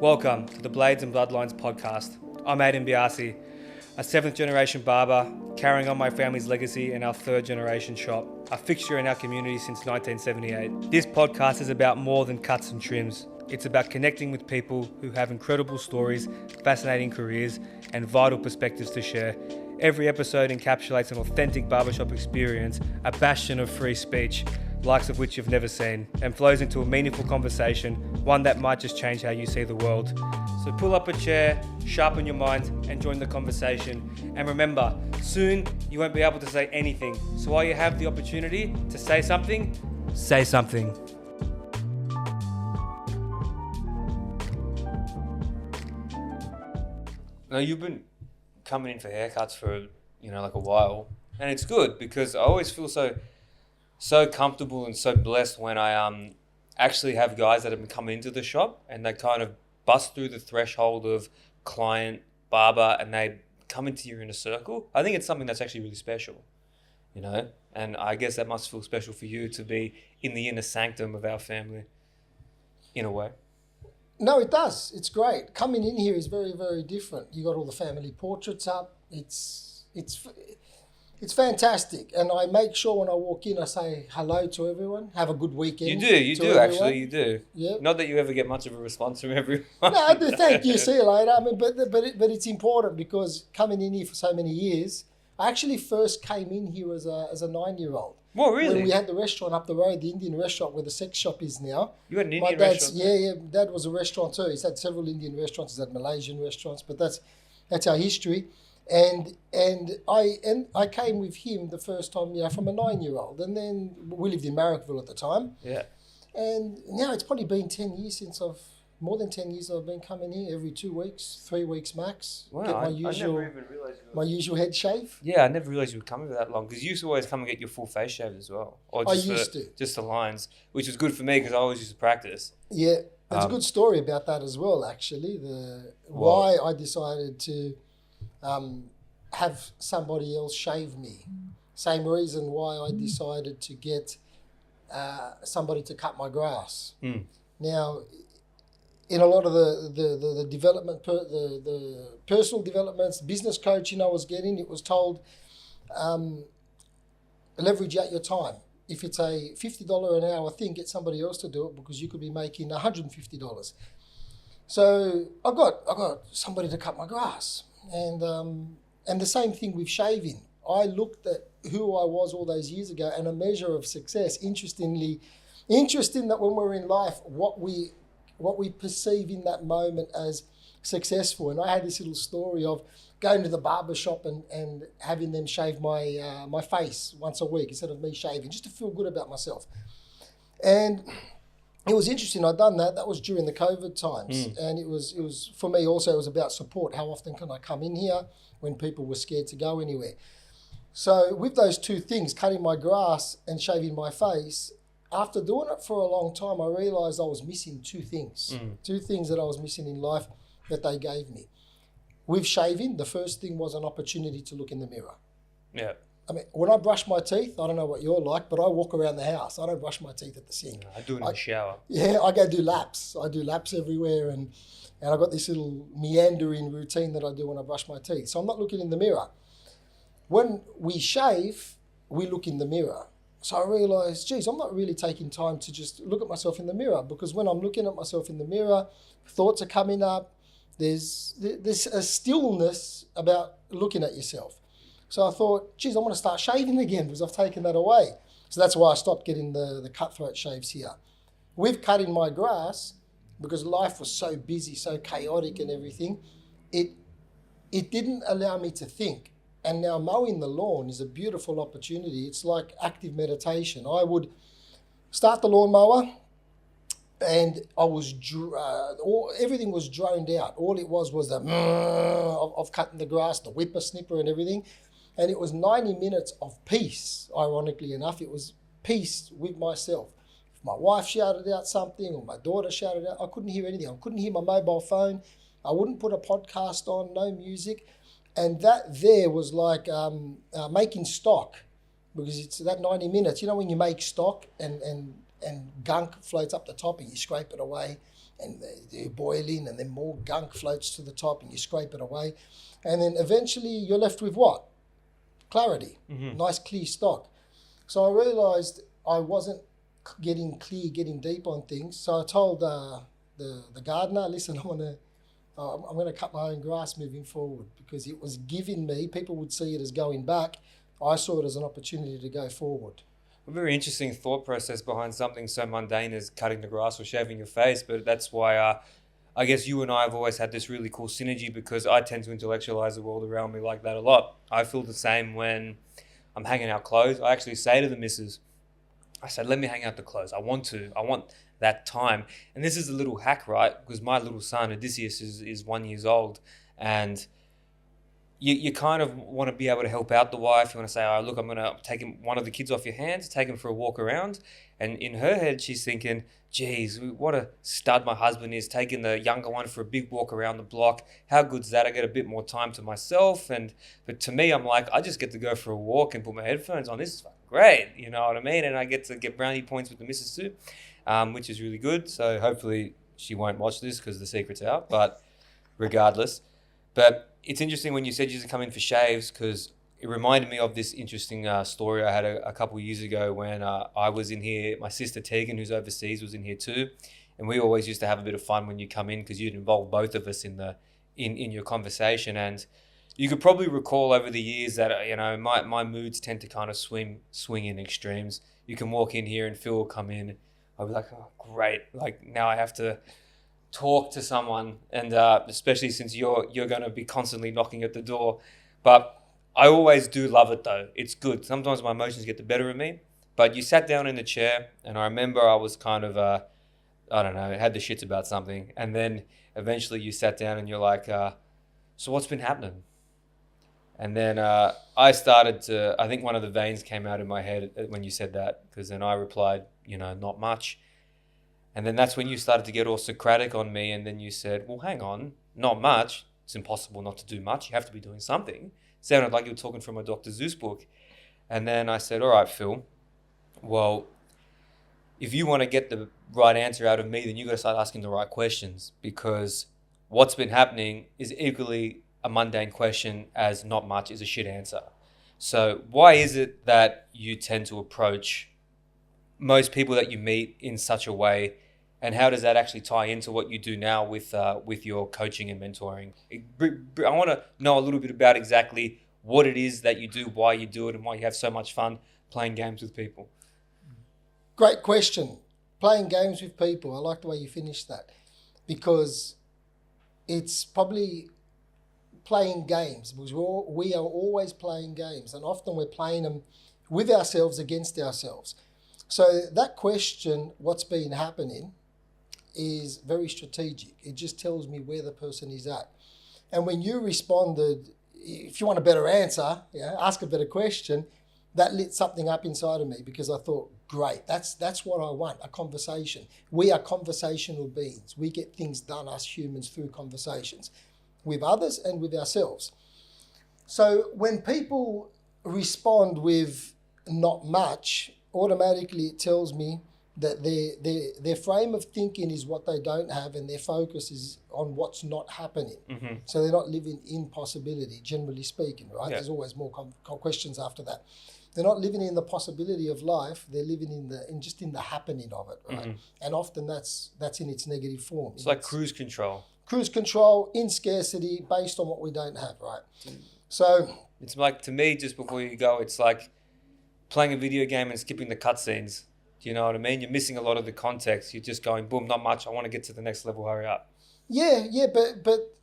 Welcome to the Blades and Bloodlines podcast. I'm Aidan Biasi, a 7th generation barber, carrying on my family's legacy in our 3rd generation shop, a fixture in our community since 1978. This podcast is about more than cuts and trims. It's about connecting with people who have incredible stories, fascinating careers, and vital perspectives to share. Every episode encapsulates an authentic barbershop experience, a bastion of free speech, likes of which you've never seen, and flows into a meaningful conversation, one that might just change how you see the world. So pull up a chair, sharpen your mind, and join the conversation. And remember, soon you won't be able to say anything. So while you have the opportunity to say something, say something. Now, you've been coming in for haircuts for, like a while, and it's good because I always feel so comfortable and so blessed when I actually have guys that have been coming into the shop and they kind of bust through the threshold of client, barber, and they come into your inner circle. I think it's something that's actually really special, and I guess that must feel special for you to be in the inner sanctum of our family, in a way. No, it does. It's great. Coming in here is very, very different. You got all the family portraits up. It's fantastic, and I make sure when I walk in, I say hello to everyone. Have a good weekend. You do actually. You do. Yeah. Not that you ever get much of a response from everyone. No, I do. Thank you. See you later. I mean, but it's important because coming in here for so many years, I actually first came in here as a 9-year-old. Well, really? When we had the restaurant up the road, the Indian restaurant where the sex shop is now. You had an Indian restaurant? Yeah. Dad was a restaurateur. He's had several Indian restaurants. He's had Malaysian restaurants, but that's our history. And I came with him the first time, from a 9-year-old, and then we lived in Marrickville at the time. Yeah. And now it's probably been 10 years more than 10 years I've been coming here every 2 weeks, 3 weeks max. Wow, get I never even realised my usual head shave. Yeah, I never realised you were coming for that long because you used to always come and get your full face shaved as well. Or just just the lines, which was good for me because I always used to practice. Yeah, there's a good story about that as well, actually. Why I decided to have somebody else shave me. Same reason why I decided to get somebody to cut my grass. Now, in a lot of the development, the personal developments, business coaching I was getting, it was told, leverage out your time. If it's a $50 an hour thing, get somebody else to do it because you could be making $150. So I got somebody to cut my grass, and the same thing with shaving. I looked at who I was all those years ago, and a measure of success. Interesting that when we're in life, what we perceive in that moment as successful. And I had this little story of going to the barber shop and having them shave my face once a week instead of me shaving, just to feel good about myself. And it was interesting. I'd done that. That was during the COVID times. And it was for me also, it was about support. How often can I come in here when people were scared to go anywhere? So with those two things, cutting my grass and shaving my face, after doing it for a long time, I realised I was missing two things. Two things that I was missing in life that they gave me. With shaving, the first thing was an opportunity to look in the mirror. Yeah. I mean, when I brush my teeth, I don't know what you're like, but I walk around the house. I don't brush my teeth at the sink. I do it in the shower. Yeah, I go do laps. I do laps everywhere, and I've got this little meandering routine that I do when I brush my teeth. So I'm not looking in the mirror. When we shave, we look in the mirror. So I realised, geez, I'm not really taking time to just look at myself in the mirror, because when I'm looking at myself in the mirror, thoughts are coming up. There's a stillness about looking at yourself. So I thought, geez, I want to start shaving again because I've taken that away. So that's why I stopped getting the cutthroat shaves here. With cutting my grass, because life was so busy, so chaotic and everything, it didn't allow me to think. And now mowing the lawn is a beautiful opportunity. It's like active meditation. I would start the lawnmower, and I was everything was droned out. All it was the of cutting the grass, the whippersnipper and everything. And it was 90 minutes of peace, ironically enough. It was peace with myself. If my wife shouted out something or my daughter shouted out, I couldn't hear anything. I couldn't hear my mobile phone. I wouldn't put a podcast on, no music. And that there was like making stock, because it's that 90 minutes. You know when you make stock and gunk floats up the top and you scrape it away and they're boiling, and then more gunk floats to the top, and you scrape it away. And then eventually you're left with what? Clarity, nice clear stock. So I realised I wasn't getting clear, getting deep on things. So I told the gardener, listen, I'm going to cut my own grass moving forward, because it was giving me, people would see it as going back. I saw it as an opportunity to go forward. A very interesting thought process behind something so mundane as cutting the grass or shaving your face. But that's why I guess you and I have always had this really cool synergy, because I tend to intellectualize the world around me like that a lot. I feel the same when I'm hanging out clothes. I actually say to the missus, I said, let me hang out the clothes. I want that time. And this is a little hack, right? Because my little son, Odysseus, is 1 year old. And you kind of want to be able to help out the wife. You want to say, oh, look, I'm going to take one of the kids off your hands, take him for a walk around. And in her head, she's thinking, geez, what a stud my husband is, taking the younger one for a big walk around the block. How good's that? I get a bit more time to myself. But to me, I'm like, I just get to go for a walk and put my headphones on. This is fucking great. You know what I mean? And I get to get brownie points with the missus too, which is really good. So hopefully she won't watch this because the secret's out. But regardless. But it's interesting when you said you used to come in for shaves, because it reminded me of this interesting story I had a couple of years ago when I was in here. My sister Tegan, who's overseas, was in here too. And we always used to have a bit of fun when you come in, because you'd involve both of us in your conversation. And you could probably recall over the years that, you know, my moods tend to kind of swing in extremes. You can walk in here and Phil will come in. I'll be like, oh, great. Like, now I have to talk to someone, and especially since you're going to be constantly knocking at the door. But I always do love it though. It's good. Sometimes my emotions get the better of me. But you sat down in the chair, and I remember I was kind of, I don't know, had the shits about something. And then eventually you sat down and you're like, so what's been happening? And then I started to, I think one of the veins came out in my head when you said that, because then I replied, you know, not much. And then that's when you started to get all Socratic on me. And then you said, well, hang on, not much. It's impossible not to do much. You have to be doing something. Sounded like you were talking from a Dr. Seuss book. And then I said, all right, Phil, well, if you want to get the right answer out of me, then you got to start asking the right questions, because what's been happening is equally a mundane question as not much is a shit answer. So why is it that you tend to approach most people that you meet in such a way, and how does that actually tie into what you do now with your coaching and mentoring? I want to know a little bit about exactly what it is that you do, why you do it, and why you have so much fun playing games with people. Great question. Playing games with people. I like the way you finished that, because it's probably playing games, because we are always playing games, and often we're playing them with ourselves against ourselves. So that question, what's been happening, is very strategic. It just tells me where the person is at. And when you responded, if you want a better answer, ask a better question, that lit something up inside of me, because I thought, great, that's what I want, a conversation. We are conversational beings. We get things done, us humans, through conversations with others and with ourselves. So when people respond with not much, automatically it tells me that their frame of thinking is what they don't have, and their focus is on what's not happening. Mm-hmm. So they're not living in possibility, generally speaking, right? Yeah. There's always more questions after that. They're not living in the possibility of life. They're living in the happening of it, right? Mm-hmm. And often that's in its negative form. It's like cruise control. Cruise control in scarcity based on what we don't have, right? So it's like, to me, just before you go, it's like playing a video game and skipping the cutscenes. Do you know what I mean? You're missing a lot of the context. You're just going, boom, not much. I want to get to the next level. Hurry up. Yeah, but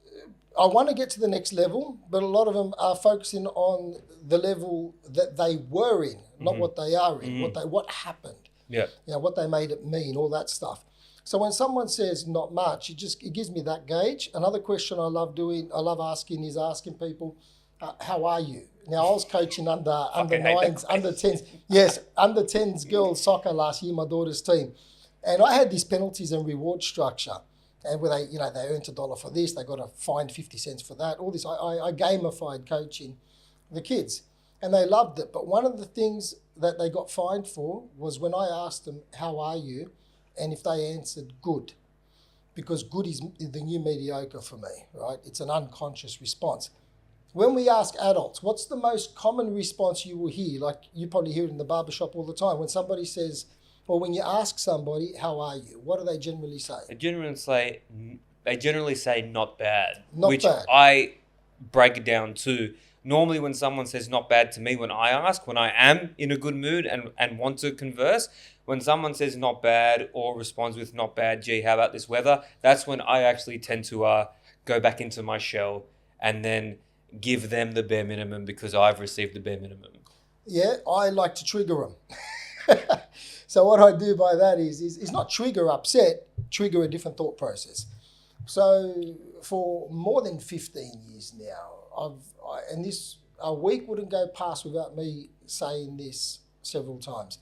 I want to get to the next level, but a lot of them are focusing on the level that they were in, not what they are in, what happened. Yeah. You know, what they made it mean, all that stuff. So when someone says not much, it gives me that gauge. Another question I love asking is asking people, how are you? Now, I was coaching under 9s, under 10s. Yes, under 10s girls soccer last year, my daughter's team. And I had this penalties and reward structure. And where they earned $1 for this, they got to find 50 cents for that, all this. I gamified coaching the kids, and they loved it. But one of the things that they got fined for was when I asked them, how are you? And if they answered good, because good is the new mediocre for me, right? It's an unconscious response. When we ask adults, what's the most common response you will hear? Like you probably hear it in the barbershop all the time. When somebody says, or when you ask somebody, how are you? What do they generally say? They generally say not bad. Not bad. I break it down to. Normally when someone says not bad to me, when I ask, when I am in a good mood and want to converse, when someone says not bad or responds with not bad, gee, how about this weather? That's when I actually tend to go back into my shell and then give them the bare minimum because I've received the bare minimum. Yeah, I like to trigger them. So what I do by that is not trigger upset, trigger a different thought process. So for more than 15 years now, a week wouldn't go past without me saying this several times.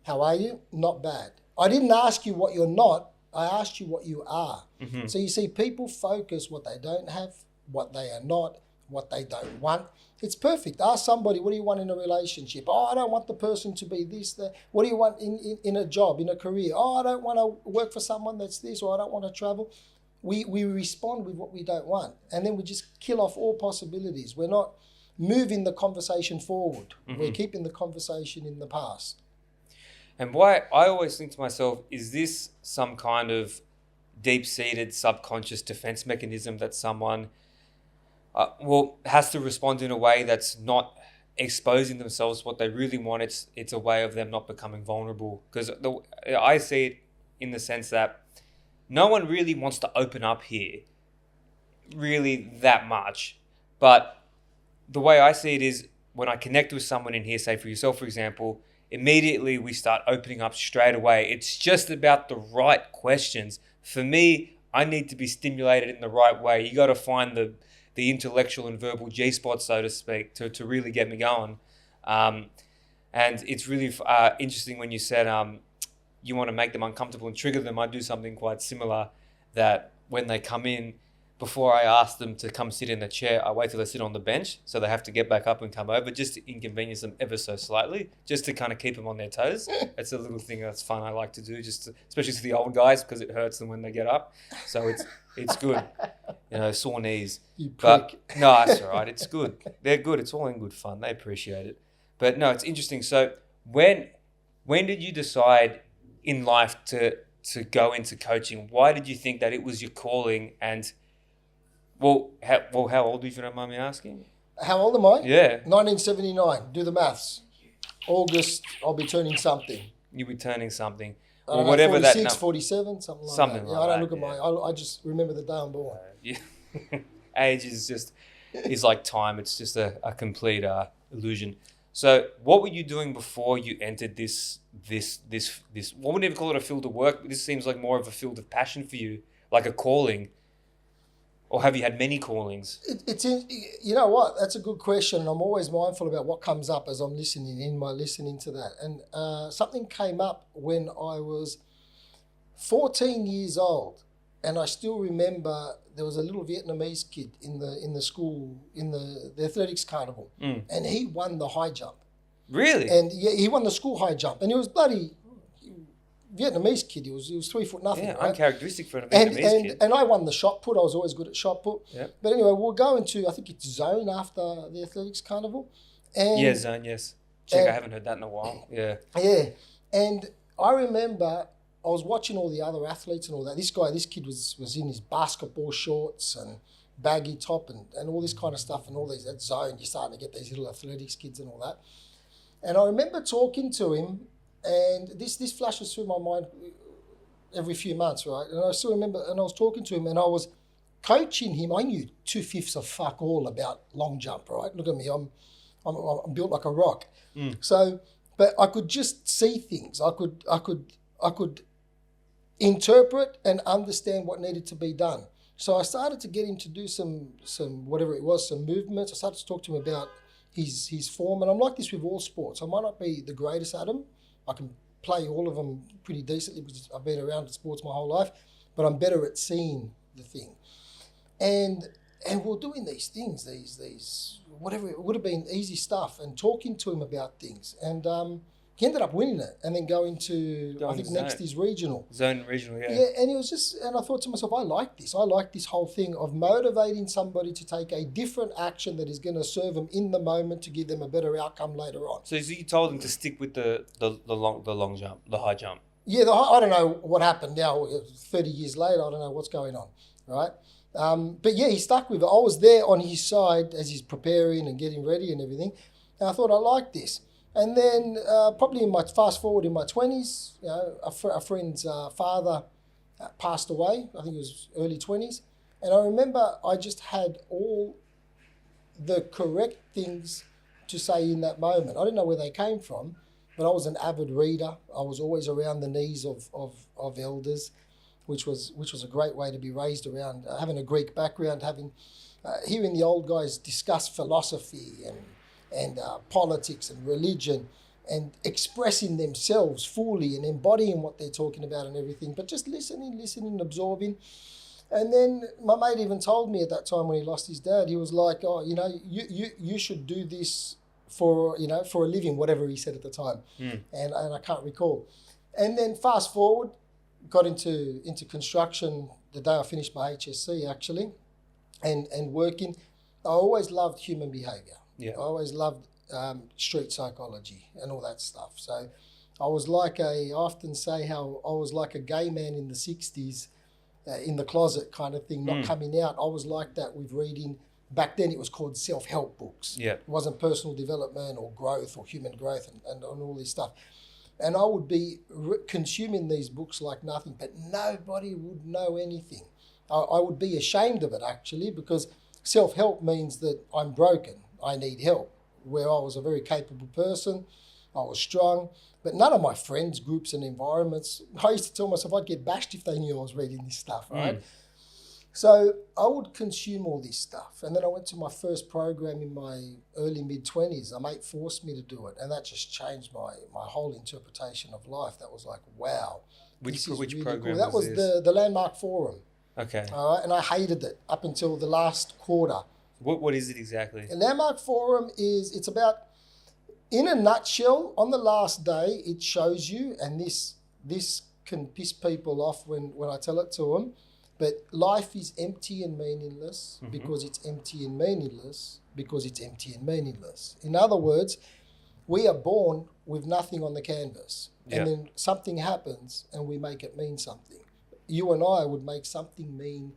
How are you? Not bad. I didn't ask you what you're not. I asked you what you are. Mm-hmm. So you see, people focus what they don't have, what they are not, what they don't want. It's perfect. Ask somebody, what do you want in a relationship? Oh, I don't want the person to be this, that. What do you want in a job, in a career? Oh, I don't want to work for someone that's this, or I don't want to travel. We respond with what we don't want. And then we just kill off all possibilities. We're not moving the conversation forward. Mm-hmm. We're keeping the conversation in the past. And why I always think to myself, is this some kind of deep-seated subconscious defense mechanism that someone has to respond in a way that's not exposing themselves to what they really want? It's a way of them not becoming vulnerable. Because I see it in the sense that no one really wants to open up here, really that much. But the way I see it is when I connect with someone in here, say for yourself, for example, immediately we start opening up straight away. It's just about the right questions. For me, I need to be stimulated in the right way. You got to find the intellectual and verbal G-spot, so to speak, to really get me going. And it's really interesting when you said you want to make them uncomfortable and trigger them. I do something quite similar, that when they come in, before I ask them to come sit in the chair, I wait till they sit on the bench, so they have to get back up and come over, just to inconvenience them ever so slightly, just to kind of keep them on their toes. It's a little thing that's fun I like to do, especially to the old guys, because it hurts them when they get up. So it's good, sore knees. You prick. But no, that's all right. It's good. They're good. It's all in good fun. They appreciate it. But no, it's interesting. So when did you decide in life to go into coaching? Why did you think that it was your calling? And how old are you, if you don't mind me asking? How old am I? Yeah. 1979. Do the maths. August, I'll be turning something. You'll be turning something. Or whatever 46, 47, something like that. Yeah, I don't look at I just remember the day I'm born. Yeah. Age is like time. It's just a complete illusion. So what were you doing before you entered this, what would you call it, a field of work? This seems like more of a field of passion for you, like a calling. Or have you had many callings? You know what? That's a good question. And I'm always mindful about what comes up as I'm listening to that. And something came up when I was 14 years old. And I still remember there was a little Vietnamese kid in the school, in the athletics carnival. Mm. And he won the high jump. Really? And yeah, he won the school high jump. And he was bloody Vietnamese kid. He was 3 foot nothing. Yeah, right? Uncharacteristic for a Vietnamese kid. And I won the shot put. I was always good at shot put. Yep. But anyway, we'll go into, I think it's zone after the athletics carnival. And yeah, zone, yes. Check, I haven't heard that in a while. Yeah. Yeah. And I remember I was watching all the other athletes and all that. This kid was in his basketball shorts and baggy top and all this kind of stuff and all these, that zone. You're starting to get these little athletics kids and all that. And I remember talking to him, and this flashes through my mind every few months, right? And I still remember, and I was talking to him, and I was coaching him. I knew 2/5 of fuck all about long jump, right? Look at me, I'm built like a rock. Mm. So, but I could just see things. I could interpret and understand what needed to be done. So I started to get him to do some whatever it was, some movements. I started to talk to him about his form, and I'm like this with all sports. I might not be the greatest at them. I can play all of them pretty decently because I've been around sports my whole life, but I'm better at seeing the thing. And we're doing these things, these whatever, it would have been easy stuff, and talking to him about things. And He ended up winning it and then going to, I think next is regional. Zone regional, yeah. Yeah, and it was just, and I thought to myself, I like this. I like this whole thing of motivating somebody to take a different action that is going to serve them in the moment to give them a better outcome later on. So you told him to stick with the long jump, the high jump. Yeah, I don't know what happened now, 30 years later, I don't know what's going on, right? But yeah, he stuck with it. I was there on his side as he's preparing and getting ready and everything. And I thought, I like this. And then probably fast forward in my 20s, you know, a friend's father passed away. I think it was early 20s. And I remember I just had all the correct things to say in that moment. I didn't know where they came from, but I was an avid reader. I was always around the knees of elders, which was a great way to be raised around, having a Greek background, hearing the old guys discuss philosophy and politics and religion and expressing themselves fully and embodying what they're talking about and everything, but just listening, absorbing. And then my mate even told me at that time when he lost his dad, he was like, oh, you know, you should do this for a living, whatever he said at the time. And I can't recall. And then fast forward, got into construction the day I finished my HSC actually, and working. I always loved human behaviour. Yeah. I always loved street psychology and all that stuff. So I was like I often say how I was like a gay man in the 60s, in the closet kind of thing, not coming out. I was like that with reading. Back then it was called self-help books. Yeah. It wasn't personal development or growth or human growth and all this stuff. And I would be consuming these books like nothing, but nobody would know anything. I would be ashamed of it actually, because self-help means that I'm broken. I need help. Where I was a very capable person, I was strong, but none of my friends, groups and environments, I used to tell myself I'd get bashed if they knew I was reading this stuff, right? So I would consume all this stuff. And then I went to my first program in my early mid-20s. A mate forced me to do it. And that just changed my whole interpretation of life. That was like, wow. Which really program cool. That was the Landmark Forum. Okay. All right, and I hated it up until the last quarter. What is it exactly? A Landmark Forum it's about, in a nutshell, on the last day, it shows you, and this can piss people off when I tell it to them, but life is empty and meaningless because it's empty and meaningless because it's empty and meaningless. In other words, we are born with nothing on the canvas, and then something happens and we make it mean something. You and I would make something mean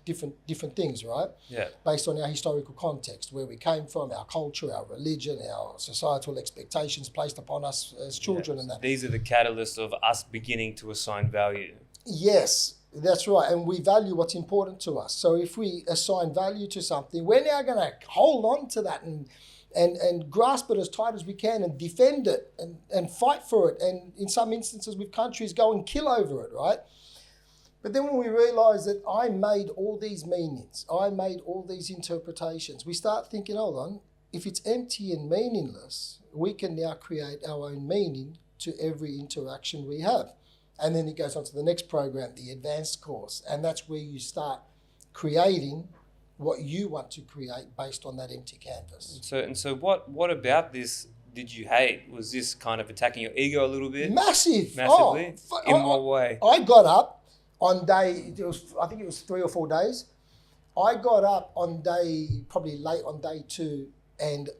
different things, right? Yeah. Based on our historical context, where we came from, our culture, our religion, our societal expectations placed upon us as children and that. These are the catalysts of us beginning to assign value. Yes, that's right. And we value what's important to us. So if we assign value to something, we're now going to hold on to that and grasp it as tight as we can and defend it and fight for it. And in some instances with countries, go and kill over it, right? But then when we realise that I made all these meanings, I made all these interpretations, we start thinking, hold on, if it's empty and meaningless, we can now create our own meaning to every interaction we have. And then it goes on to the next program, the advanced course. And that's where you start creating what you want to create based on that empty canvas. So what about this did you hate? Was this kind of attacking your ego a little bit? Massively. In what way? I got up on day, I think it was 3 or 4 days. I got up on probably late on day 2 and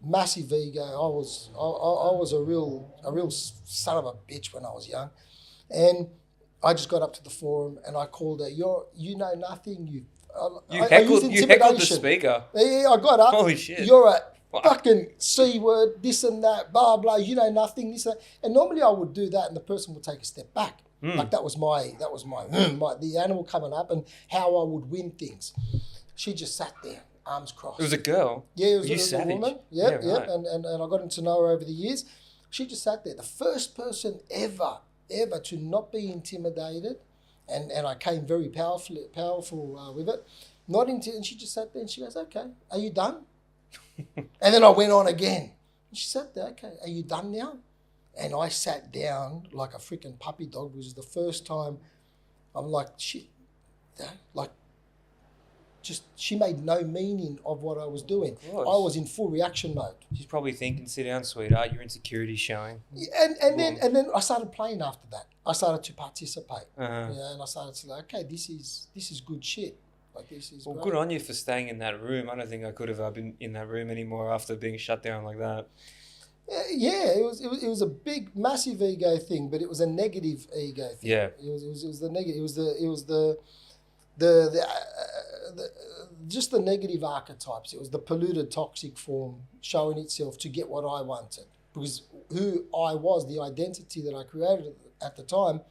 massive ego. I was a real son of a bitch when I was young. And I just got up to the forum and I called her, you know nothing, you heckled the speaker. Yeah, I got up. Holy shit. You're a fucking C word, this and that, blah, blah, you know nothing, this and that. And normally I would do that and the person would take a step back. Like that was my the animal coming up and how I would win things. She just sat there, arms crossed. It was a girl? Yeah, it was you a savage. woman. Yep. And I got to know her over the years. She just sat there. The first person ever to not be intimidated, and I came very powerful with it. And she just sat there and she goes, okay, are you done? And then I went on again. And she sat there, okay, are you done now? And I sat down like a freaking puppy dog. It was the first time I'm like, shit, like, she made no meaning of what I was doing. Of course. I was in full reaction mode. She's probably thinking, sit down, sweetheart, your insecurity's showing. And then I started playing after that. I started to participate. Uh-huh. And I started to like, okay, this is good shit. Like this is Well, great. good on you for staying in that room. I don't think I could have been in that room anymore after being shut down like that. Yeah, it was a big, massive ego thing, but it was a negative ego thing. Yeah. It was the negative. It was the just the negative archetypes. It was the polluted, toxic form showing itself to get what I wanted. Because who I was, the identity that I created at the time,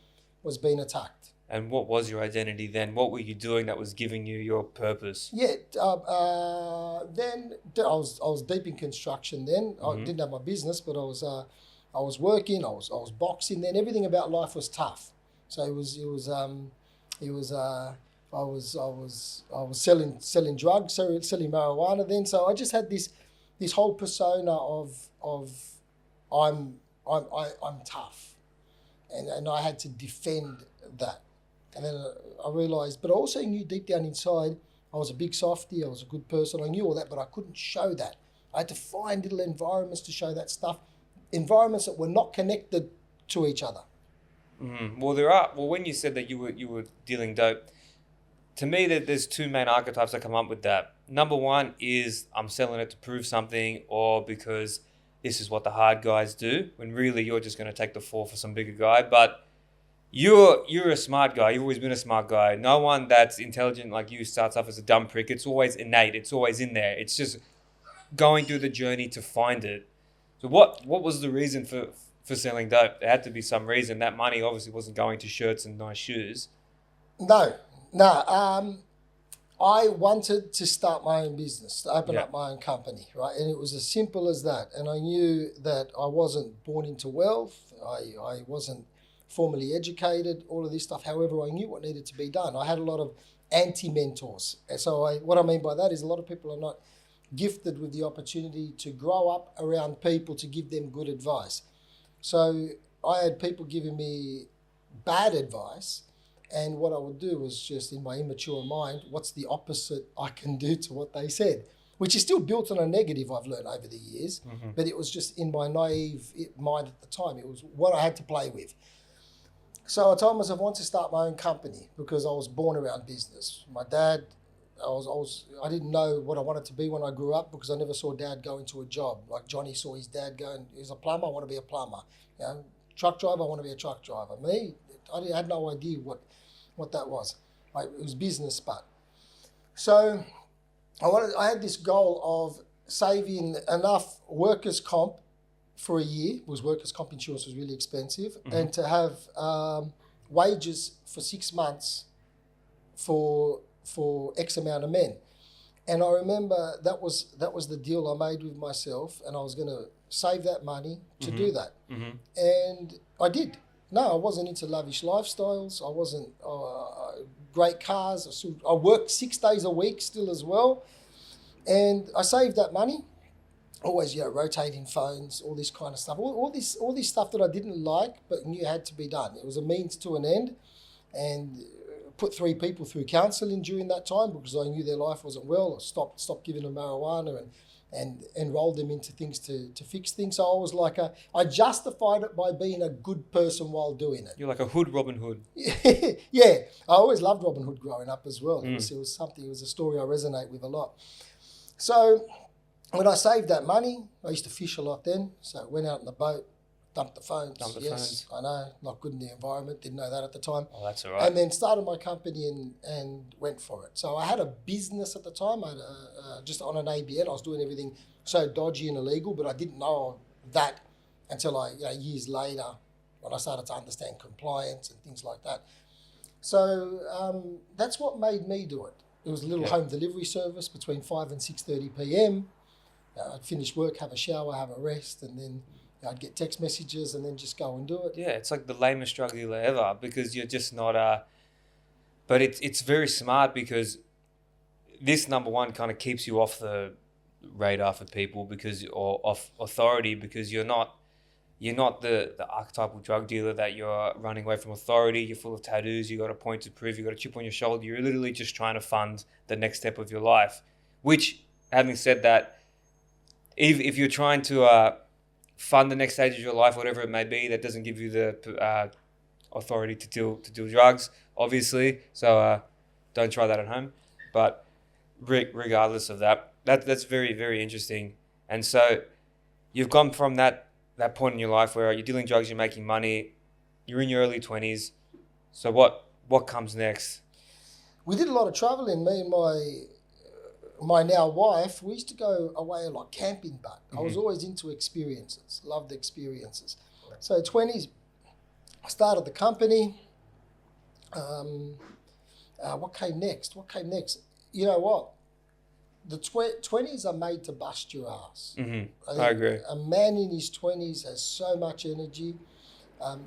was being attacked. And what was your identity then? What were you doing that was giving you your purpose? Yeah. Then I was deep in construction. Then I didn't have my business, but I was working. I was boxing. Then everything about life was tough. So I was selling drugs, selling marijuana then. So I just had this whole persona of I'm tough, and I had to defend that. And then I realised, but I also knew deep down inside I was a big softie, I was a good person, I knew all that, but I couldn't show that. I had to find little environments to show that stuff, environments that were not connected to each other. Mm-hmm. Well, when you said that you were dealing dope, to me there's two main archetypes that come up with that. Number one is I'm selling it to prove something, or because this is what the hard guys do, when really you're just going to take the fall for some bigger guy. But you're a smart guy. You've always been a smart guy. No one that's intelligent like you starts off as a dumb prick. It's always innate. It's always in there. It's just going through the journey to find it. So what was the reason for selling dope? There had to be some reason. That money obviously wasn't going to shirts and nice shoes. No. I wanted to start my own business, to open up my own company, right? And it was as simple as that. And I knew that I wasn't born into wealth. I wasn't formally educated, all of this stuff. However, I knew what needed to be done. I had a lot of anti-mentors. And so what I mean by that is a lot of people are not gifted with the opportunity to grow up around people to give them good advice. So I had people giving me bad advice, and what I would do was just in my immature mind, what's the opposite I can do to what they said? Which is still built on a negative I've learned over the years, but it was just in my naive mind at the time. It was what I had to play with. So I told myself I want to start my own company because I was born around business. My dad, I didn't know what I wanted to be when I grew up because I never saw Dad go into a job. Like Johnny saw his dad go and he's a plumber, I want to be a plumber. You know, truck driver, I want to be a truck driver. Me, I had no idea what that was. It was business, but. So I had this goal of saving enough workers' comp for a year, because workers' comp insurance was really expensive, and to have wages for 6 months for X amount of men. And I remember that was the deal I made with myself, and I was going to save that money to do that. And I did. No, I wasn't into lavish lifestyles. I wasn't great cars. I worked 6 days a week still as well. And I saved that money. Always, rotating phones, all this kind of stuff. All this stuff that I didn't like but knew had to be done. It was a means to an end. And put 3 people through counselling during that time because I knew their life wasn't well. I stopped giving them marijuana and enrolled them into things to fix things. So I was like I justified it by being a good person while doing it. You're like a hood Robin Hood. Yeah, I always loved Robin Hood growing up as well. It was a story I resonate with a lot. So when I saved that money, I used to fish a lot then. So I went out in the boat, dumped the phones. Yes, I know, not good in the environment. Didn't know that at the time. Oh, that's all right. And then started my company and went for it. So I had a business at the time. I had just on an ABN. I was doing everything so dodgy and illegal, but I didn't know that until years later when I started to understand compliance and things like that. So that's what made me do it. It was a little home delivery service between 5 and 6:30 p.m. I'd finish work, have a shower, have a rest, and then I'd get text messages and then just go and do it. Yeah, it's like the lamest struggle ever because you're just not but it's very smart because this, number one, kind of keeps you off the radar for people or off authority because you're you're not the archetypal drug dealer that you're running away from authority. You're full of tattoos. You got a point to prove. You got a chip on your shoulder. You're literally just trying to fund the next step of your life. Which, having said that, if you're trying to fund the next stage of your life, whatever it may be, that doesn't give you the authority to deal drugs, obviously. So don't try that at home. But regardless of that's very, very interesting. And so you've gone from that point in your life where you're dealing drugs, you're making money, you're in your early 20s. So what comes next? We did a lot of traveling. Me and my now wife, we used to go away a lot camping, but I was always into experiences, loved experiences. So 20s, I started the company. What came next? You know what? The 20s are made to bust your ass. I agree. A man in his 20s has so much energy.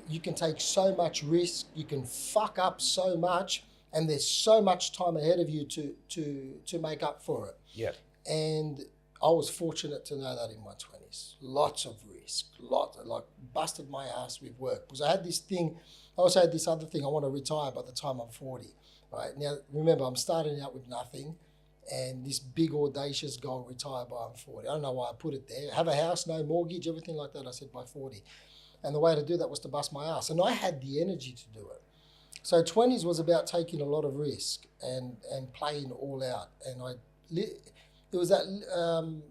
You can take so much risk. You can fuck up so much, and there's so much time ahead of you to make up for it. Yeah. And I was fortunate to know that in my 20s. Lots of risk. Like busted my ass with work. Because I had this thing, I also had this other thing, I want to retire by the time I'm 40. Right? Now, remember, I'm starting out with nothing. And this big audacious goal, retire by I'm 40. I don't know why I put it there. Have a house, no mortgage, everything like that. I said by 40. And the way to do that was to bust my ass. And I had the energy to do it. So 20s was about taking a lot of risk and playing all out. And it was that,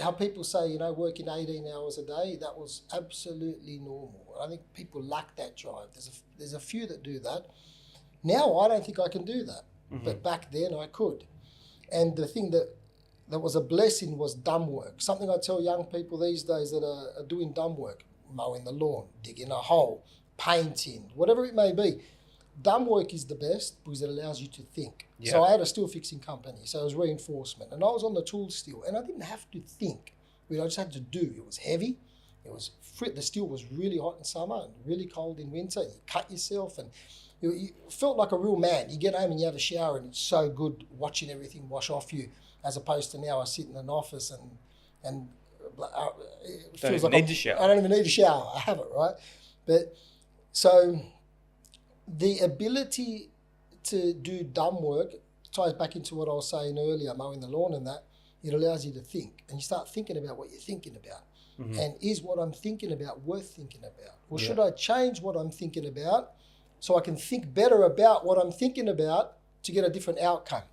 how people say, you know, working 18 hours a day, that was absolutely normal. I think people lack that drive. There's a few that do that. Now I don't think I can do that. But back then I could. And the thing that was a blessing was dumb work. Something I tell young people these days that are doing dumb work, mowing the lawn, digging a hole, painting, whatever it may be. Dumb work is the best because it allows you to think. Yeah. So I had a steel fixing company, so it was reinforcement. And I was on the tools still, and I didn't have to think. I just had to do. It was heavy. The steel was really hot in summer and really cold in winter. You cut yourself and you felt like a real man. You get home and you have a shower and it's so good watching everything wash off you, as opposed to now I sit in an office and it feels like I don't even need a shower. I have it, right? But so the ability to do dumb work ties back into what I was saying earlier, mowing the lawn and that. It allows you to think, and you start thinking about what you're thinking about. And is what I'm thinking about worth thinking about? Or should I change what I'm thinking about so I can think better about what I'm thinking about to get a different outcome?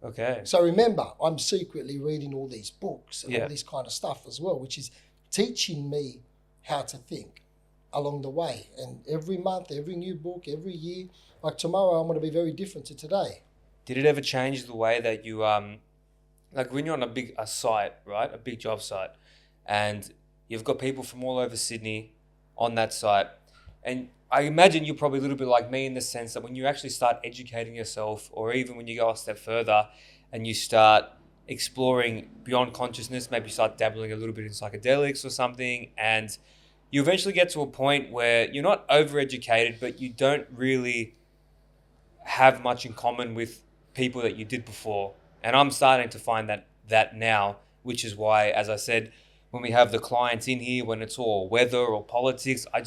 Okay. So remember, I'm secretly reading all these books and all this kind of stuff as well, which is teaching me how to think along the way. And every month, every new book, every year, like tomorrow, I'm going to be very different to today. Did it ever change the way that you, like when you're on a site, right, a big job site, and you've got people from all over Sydney on that site, and I imagine you're probably a little bit like me in the sense that when you actually start educating yourself, or even when you go a step further and you start exploring beyond consciousness, maybe you start dabbling a little bit in psychedelics or something, and you eventually get to a point where you're not overeducated, but you don't really have much in common with people that you did before. And I'm starting to find that now, which is why, as I said, when we have the clients in here, when it's all weather or politics, I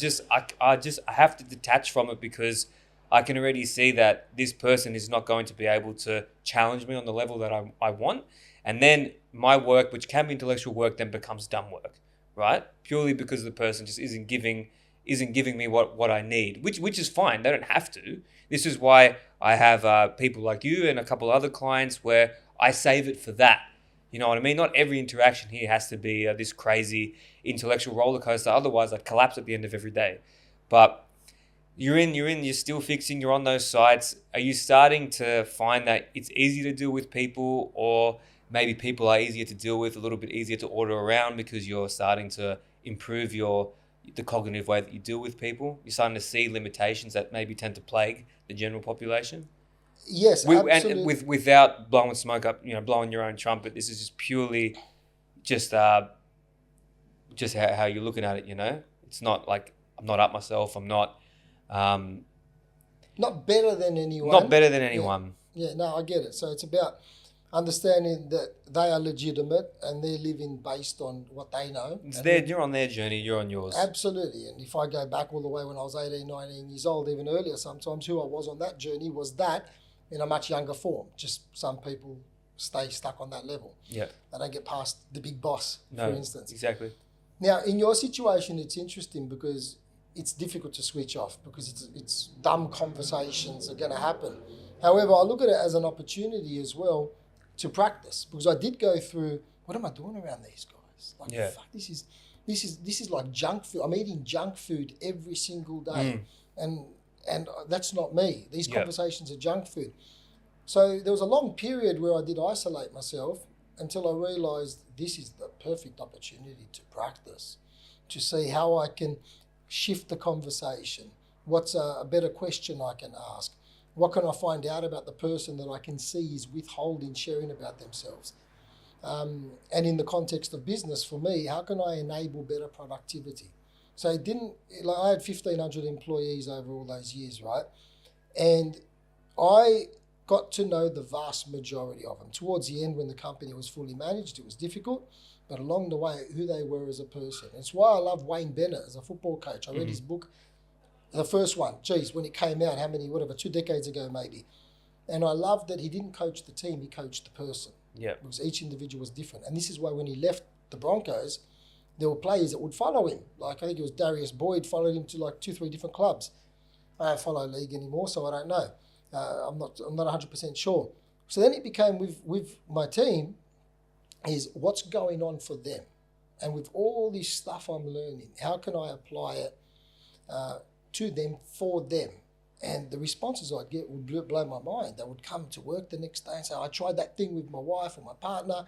have to detach from it because I can already see that this person is not going to be able to challenge me on the level that I want. And then my work, which can be intellectual work, then becomes dumb work, right? Purely because the person just isn't giving me what I need, which is fine. They don't have to. This is why I have people like you and a couple other clients where I save it for that. You know what I mean? Not every interaction here has to be this crazy intellectual roller coaster. Otherwise, I'd collapse at the end of every day. But you're still fixing, you're on those sites. Are you starting to find that it's easy to deal with people, or maybe people are easier to deal with, a little bit easier to order around because you're starting to improve the cognitive way that you deal with people? You're starting to see limitations that maybe tend to plague the general population? Yes, absolutely. And without blowing smoke up, blowing your own trumpet, this is just purely just how you're looking at it, It's not like I'm not up myself, I'm not... not better than anyone. Not better than anyone. Yeah, no, I get it. So it's about understanding that they are legitimate and they're living based on what they know. You're on their journey, you're on yours. Absolutely. And if I go back all the way when I was 18, 19 years old, even earlier sometimes, who I was on that journey was that in a much younger form. Just some people stay stuck on that level. Yeah. They don't get past the big boss, for instance. Exactly. Now, in your situation, it's interesting because it's difficult to switch off because it's dumb conversations are going to happen. However, I look at it as an opportunity as well to practice, because I did go through, what am I doing around these guys? Like, fuck, this is like junk food. I'm eating junk food every single day, and that's not me. These conversations are junk food. So there was a long period where I did isolate myself until I realised this is the perfect opportunity to practice, to see how I can shift the conversation. What's a better question I can ask? What can I find out about the person that I can see is withholding sharing about themselves? And in the context of business, for me, how can I enable better productivity? So I had 1,500 employees over all those years, right? And I got to know the vast majority of them. Towards the end, when the company was fully managed, it was difficult, but along the way, who they were as a person. It's why I love Wayne Bennett as a football coach. I read his book, the first one, when it came out, 2 decades ago maybe. And I love that he didn't coach the team, he coached the person. Yeah. Because each individual was different. And this is why when he left the Broncos, there were players that would follow him. Like I think it was Darius Boyd followed him to like 2-3 different clubs. I don't follow league anymore, so I don't know. I'm not 100% sure. So then it became with my team is what's going on for them. And with all this stuff I'm learning, how can I apply it to them, for them? And the responses I'd get would blow my mind. They would come to work the next day and say, I tried that thing with my wife or my partner,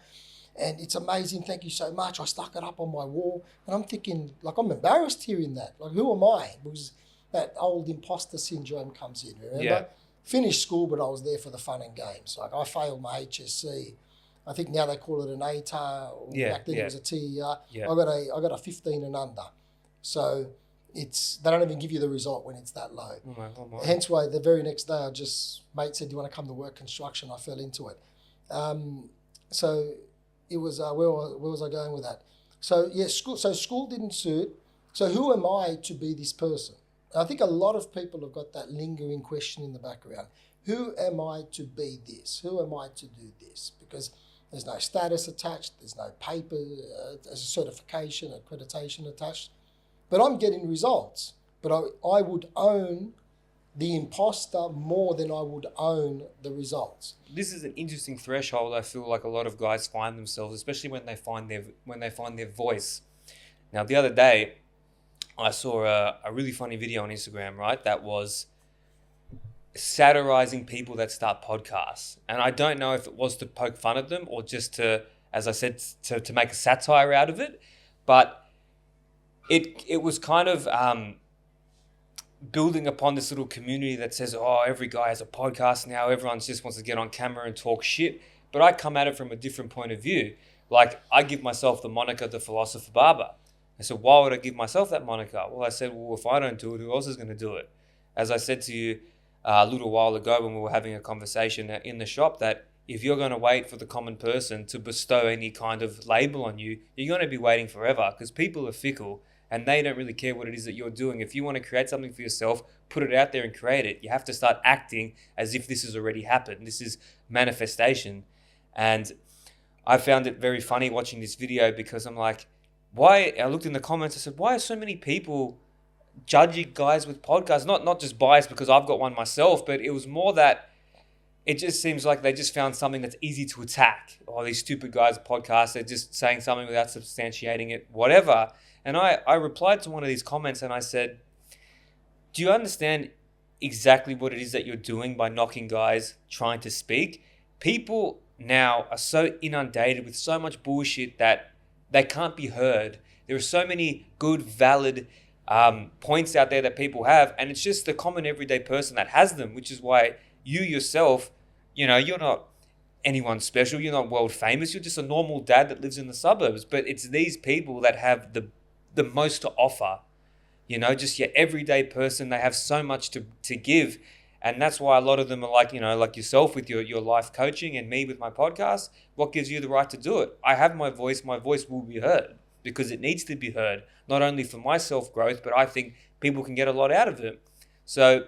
and it's amazing, thank you so much. I stuck it up on my wall. And I'm thinking, like, I'm embarrassed hearing that. Like, who am I? Because that old imposter syndrome comes in, remember? Yeah. Finished school, but I was there for the fun and games. Like, I failed my HSC. I think now they call it an ATAR, or back then it was a TER. Yeah. I got a 15 and under. So they don't even give you the result when it's that low. Oh my. Hence why the very next day mate said, do you want to come to work construction? I fell into it. So it was, where was I going with that? So yeah, school didn't suit. So who am I to be this person? I think a lot of people have got that lingering question in the background. Who am I to be this? Who am I to do this? Because there's no status attached, there's no paper, there's a certification, accreditation attached. But I'm getting results. But I would own the imposter more than I would own the results. This is an interesting threshold. I feel like a lot of guys find themselves, especially when they find their voice. Now, the other day, I saw a really funny video on Instagram, right? That was satirizing people that start podcasts. And I don't know if it was to poke fun at them or just to, as I said, to make a satire out of it. But it was kind of building upon this little community that says, oh, every guy has a podcast now. Everyone just wants to get on camera and talk shit. But I come at it from a different point of view. Like, I give myself the moniker, the philosopher barber. I said, why would I give myself that moniker? Well, I said, well, if I don't do it, who else is going to do it? As I said to you a little while ago when we were having a conversation in the shop, that if you're going to wait for the common person to bestow any kind of label on you, you're going to be waiting forever, because people are fickle and they don't really care what it is that you're doing. If you want to create something for yourself, put it out there and create it. You have to start acting as if this has already happened. This is manifestation. And I found it very funny watching this video, because I'm like, why? I looked in the comments, I said, why are so many people judging guys with podcasts? Not just biased because I've got one myself, but it was more that it just seems like they just found something that's easy to attack. Oh, these stupid guys podcasts, they're just saying something without substantiating it, whatever. And I replied to one of these comments and I said, do you understand exactly what it is that you're doing by knocking guys trying to speak? People now are so inundated with so much bullshit that they can't be heard. There are so many good, valid points out there that people have, and it's just the common everyday person that has them, which is why you yourself, you're not anyone special. You're not world famous. You're just a normal dad that lives in the suburbs. But it's these people that have the most to offer. Just your everyday person. They have so much to give. And that's why a lot of them are like, like yourself with your life coaching and me with my podcast. What gives you the right to do it? I have my voice will be heard because it needs to be heard, not only for my self-growth, but I think people can get a lot out of it. So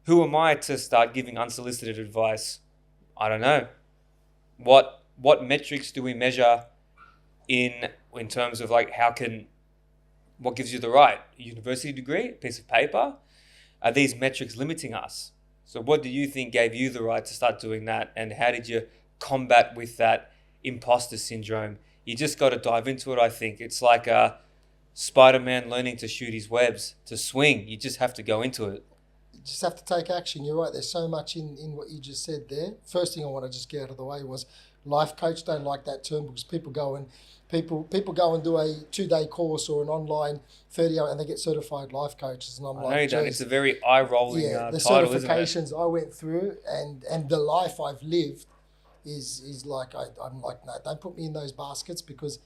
who am I to start giving unsolicited advice? I don't know. What metrics do we measure in terms of like what gives you the right? A university degree, a piece of paper? Are these metrics limiting us? So what do you think gave you the right to start doing that? And how did you combat with that imposter syndrome? You just got to dive into it, I think. It's like a Spider-Man learning to shoot his webs, to swing. You just have to go into it. You just have to take action. You're right. There's so much in what you just said there. First thing I want to just get out of the way was life coach. Don't like that term because people go and do a 2-day course or an online 30-hour and they get certified life coaches. And I'm I know you don't. It's a very eye-rolling the title, isn't it? certifications I went through and the life I've lived is like, I'm like, no, don't put me in those baskets because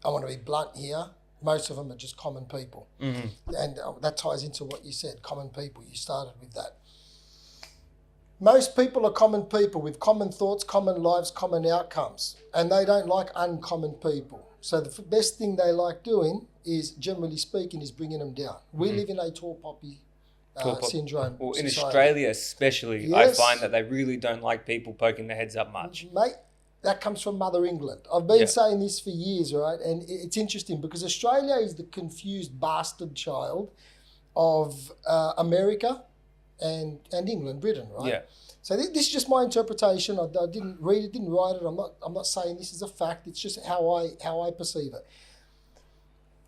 I want to be blunt here. Most of them are just common people. Mm-hmm. And that ties into what you said, common people. You started with that. Most people are common people with common thoughts, common lives, common outcomes. And they don't like uncommon people. So the best thing they like doing is, generally speaking, is bringing them down. We live in a tall poppy syndrome. Well, in society. Australia especially, Yes. I find that they really don't like people poking their heads up much. Mate, that comes from Mother England. I've been saying this for years, right? And it's interesting because Australia is the confused bastard child of America and England, Britain, right? Yeah. So this is just my interpretation. I didn't read it, didn't write it. I'm not saying this is a fact. It's just how I perceive it.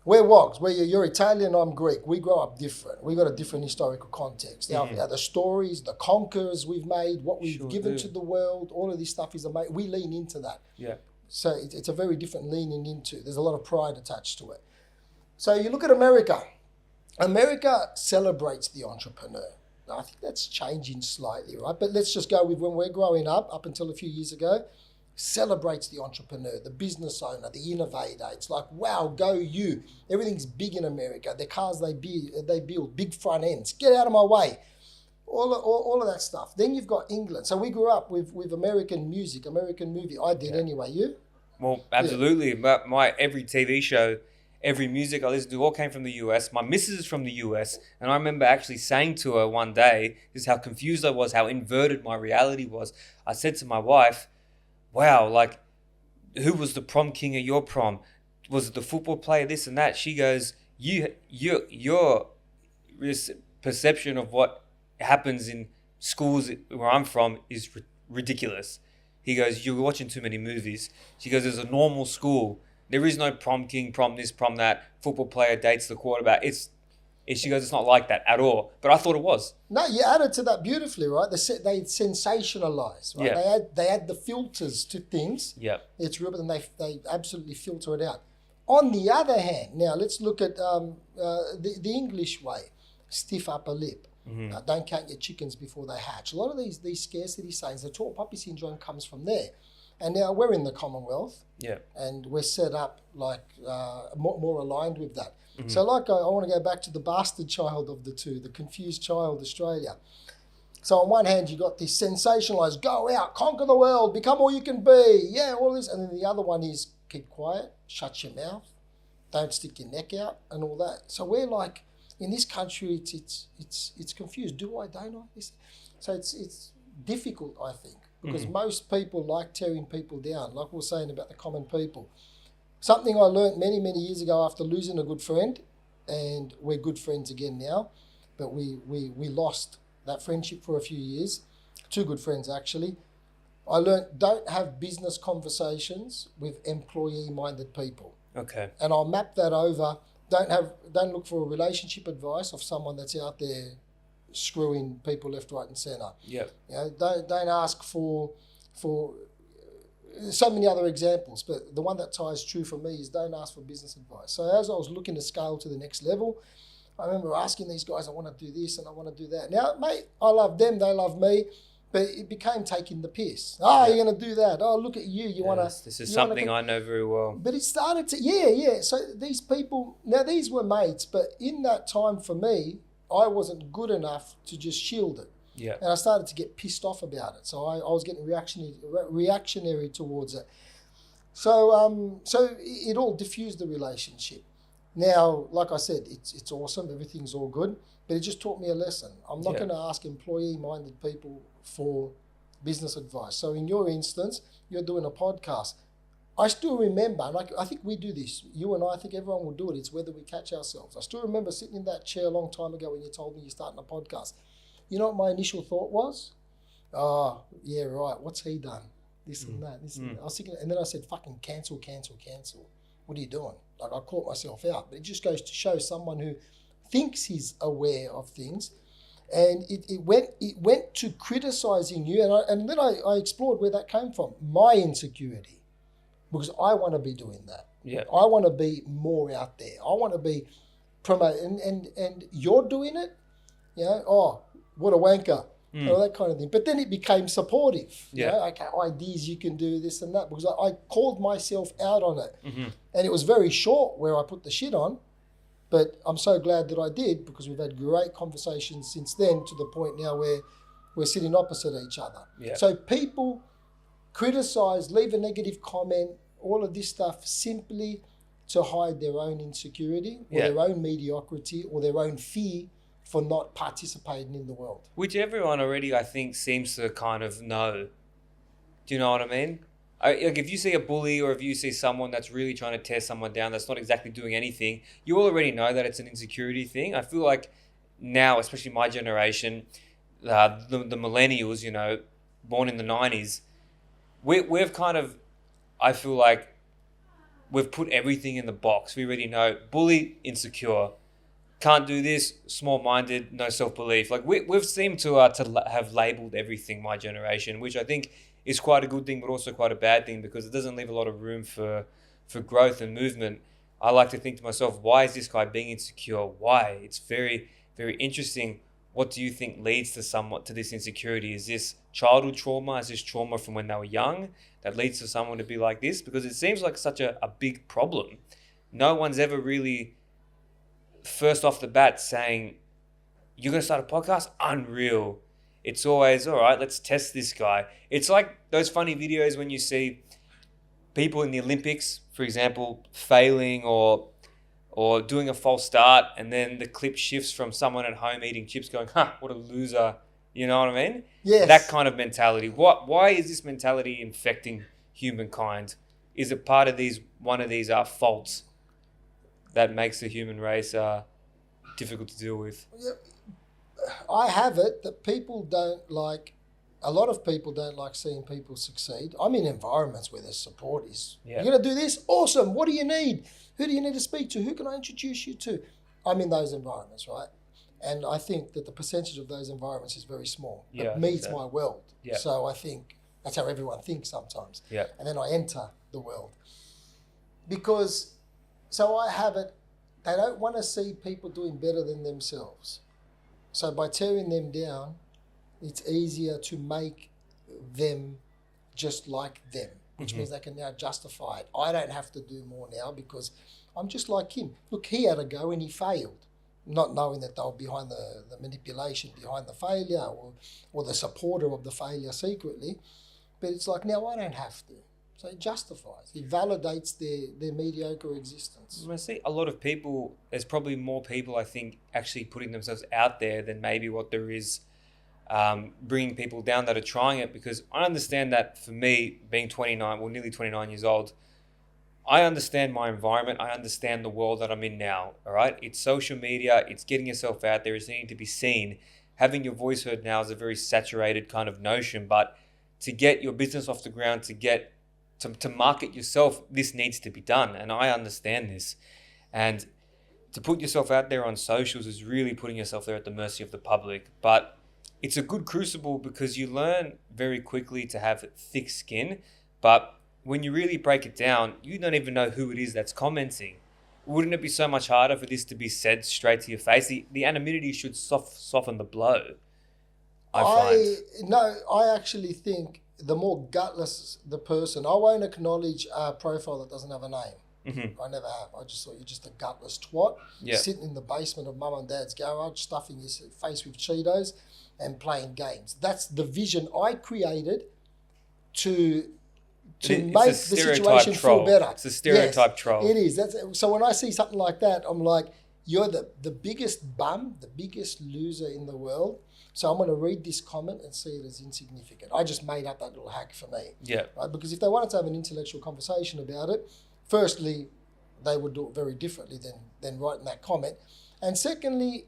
We're wogs. You're Italian, I'm Greek. We grow up different. We got a different historical context. Now, the stories, the conquerors we've made, what we've given to the world, all of this stuff is amazing. We lean into that. Yeah. So it's a very different leaning into. There's a lot of pride attached to it. So you look at America. America celebrates the entrepreneur. Now, I think that's changing slightly, right? But let's just go with when we're growing up until a few years ago, celebrates the entrepreneur, the business owner, the innovator. It's like, wow, go you. Everything's big in America. The cars they build, big front ends. Get out of my way. All of that stuff. Then you've got England. So we grew up with American music, American movie. I did anyway. You? Well, absolutely. But my every TV show, every music I listened to all came from the US. My missus is from the US. And I remember actually saying to her one day, this is how confused I was, how inverted my reality was. I said to my wife, wow, like, who was the prom king at your prom? Was it the football player, this and that? She goes, your perception of what happens in schools where I'm from is ridiculous. He goes, you're watching too many movies. She goes, there's a normal school. There is no prom king, prom this, prom that. Football player dates the quarterback. She goes, it's not like that at all. But I thought it was. No, you added to that beautifully, right? They sensationalize, right? Yeah. They add the filters to things. Yeah. It's real, but then they absolutely filter it out. On the other hand, now let's look at the English way. Stiff upper lip. Mm-hmm. Don't count your chickens before they hatch. A lot of these scarcity sayings, the tall poppy syndrome comes from there. And now we're in the Commonwealth. Yeah. And we're set up like more aligned with that. Mm-hmm. So like I want to go back to the bastard child of the two, the confused child, Australia. So on one hand, you got this sensationalized, go out, conquer the world, become all you can be. Yeah, all this. And then the other one is keep quiet, shut your mouth, don't stick your neck out and all that. So we're like, in this country, it's confused. Do I, don't I? So it's difficult, I think, because most people like tearing people down, like we were saying about the common people. Something I learned many, many years ago after losing a good friend, and we're good friends again now, but we lost that friendship for a few years, 2 good friends actually. I learned don't have business conversations with employee-minded people. Okay. And I'll map that over. Don't look for a relationship advice of someone that's out there screwing people left, right, and centre. Yeah. You know, don't ask for so many other examples, but the one that ties true for me is don't ask for business advice. So as I was looking to scale to the next level, I remember asking these guys, I want to do this and I want to do that. Now, mate, I love them, they love me, but it became taking the piss. Oh, you're going to do that. Oh, look at you. You want to... This is something I know very well. But it started to... Yeah. So these people... Now, these were mates, but in that time for me, I wasn't good enough to just shield it. Yeah. And I started to get pissed off about it. So I was getting reactionary towards it. So it all diffused the relationship. Now, like I said, it's awesome. Everything's all good. But it just taught me a lesson. I'm not going to ask employee-minded people for business advice. So in your instance, you're doing a podcast. I still remember, and I think we do this. You and I think everyone will do it. It's whether we catch ourselves. I still remember sitting in that chair a long time ago when you told me you're starting a podcast. You know what my initial thought was? Oh, yeah, right. What's he done? This and that. This and that. I was thinking, and then I said, fucking cancel. What are you doing? Like, I caught myself out. But it just goes to show someone who thinks he's aware of things, and it went to criticizing you, and then I explored where that came from. My insecurity, because I want to be doing that. Yeah. I want to be more out there. I want to be promoting, and you're doing it. You know, oh, what a wanker. All that kind of thing. But then it became supportive. Yeah. You know, okay, ideas, you can do this and that, because I called myself out on it. Mm-hmm. And it was very short where I put the shit on, but I'm so glad that I did, because we've had great conversations since then, to the point now where we're sitting opposite each other. Yeah. So people criticize, leave a negative comment, all of this stuff simply to hide their own insecurity or their own mediocrity or their own fear for not participating in the world. Which everyone already, I think, seems to kind of know. Do you know what I mean? Like, if you see a bully, or if you see someone that's really trying to tear someone down that's not exactly doing anything, you already know that it's an insecurity thing. I feel like now, especially my generation, the millennials, you know, born in the 90s, we've kind of, I feel like we've put everything in the box. We already know bully, insecure. Can't do this, small-minded, no self-belief. Like we've seemed to have labelled everything, my generation, which I think is quite a good thing, but also quite a bad thing, because it doesn't leave a lot of room for growth and movement. I like to think to myself, why is this guy being insecure? Why? It's very, very interesting. What do you think leads to this insecurity? Is this childhood trauma? Is this trauma from when they were young that leads to someone to be like this? Because it seems like such a big problem. No one's ever really, first off the bat, saying, you're going to start a podcast? Unreal. It's always, all right, let's test this guy. It's like those funny videos when you see people in the Olympics, for example, failing or doing a false start, and then the clip shifts from someone at home eating chips going, what a loser. You know what I mean? Yes. That kind of mentality. Why is this mentality infecting humankind? Is it part of one of these faults that makes the human race difficult to deal with? I have it that a lot of people don't like seeing people succeed. I'm in environments where there's support. You're going to do this? Awesome. What do you need? Who do you need to speak to? Who can I introduce you to? I'm in those environments, right? And I think that the percentage of those environments is very small. It meets my world. Yeah. So I think that's how everyone thinks sometimes. Yeah. And then I enter the world. So I have it, they don't want to see people doing better than themselves. So by tearing them down, it's easier to make them just like them, which means they can now justify it. I don't have to do more now because I'm just like him. Look, he had a go and he failed, not knowing that they were behind the manipulation, behind the failure, or the supporter of the failure secretly. But it's like, now I don't have to. So it justifies, it validates their mediocre existence. I see a lot of people, there's probably more people, I think, actually putting themselves out there than maybe what there is bringing people down that are trying it. Because I understand that for me, being nearly 29 years old, I understand my environment. I understand the world that I'm in now, all right? It's social media. It's getting yourself out there. It's needing to be seen. Having your voice heard now is a very saturated kind of notion. But to get your business off the ground, to market yourself, this needs to be done. And I understand this. And to put yourself out there on socials is really putting yourself there at the mercy of the public. But it's a good crucible because you learn very quickly to have thick skin. But when you really break it down, you don't even know who it is that's commenting. Wouldn't it be so much harder for this to be said straight to your face? The anonymity should soften the blow, I find. No, I actually think the more gutless the person, I won't acknowledge a profile that doesn't have a name. I never have. I just thought you're just a gutless twat, Yeah. sitting in the basement of mum and dad's garage, stuffing his face with Cheetos and playing games. That's the vision I created to make the situation feel better. It's a stereotype troll. It is. So when I see something like that, I'm like, you're the biggest bum, the biggest loser in the world. So I'm going to read this comment and see it as insignificant. I just made up that little hack for me. Yeah. Right? Because if they wanted to have an intellectual conversation about it, firstly, they would do it very differently than writing that comment. And secondly,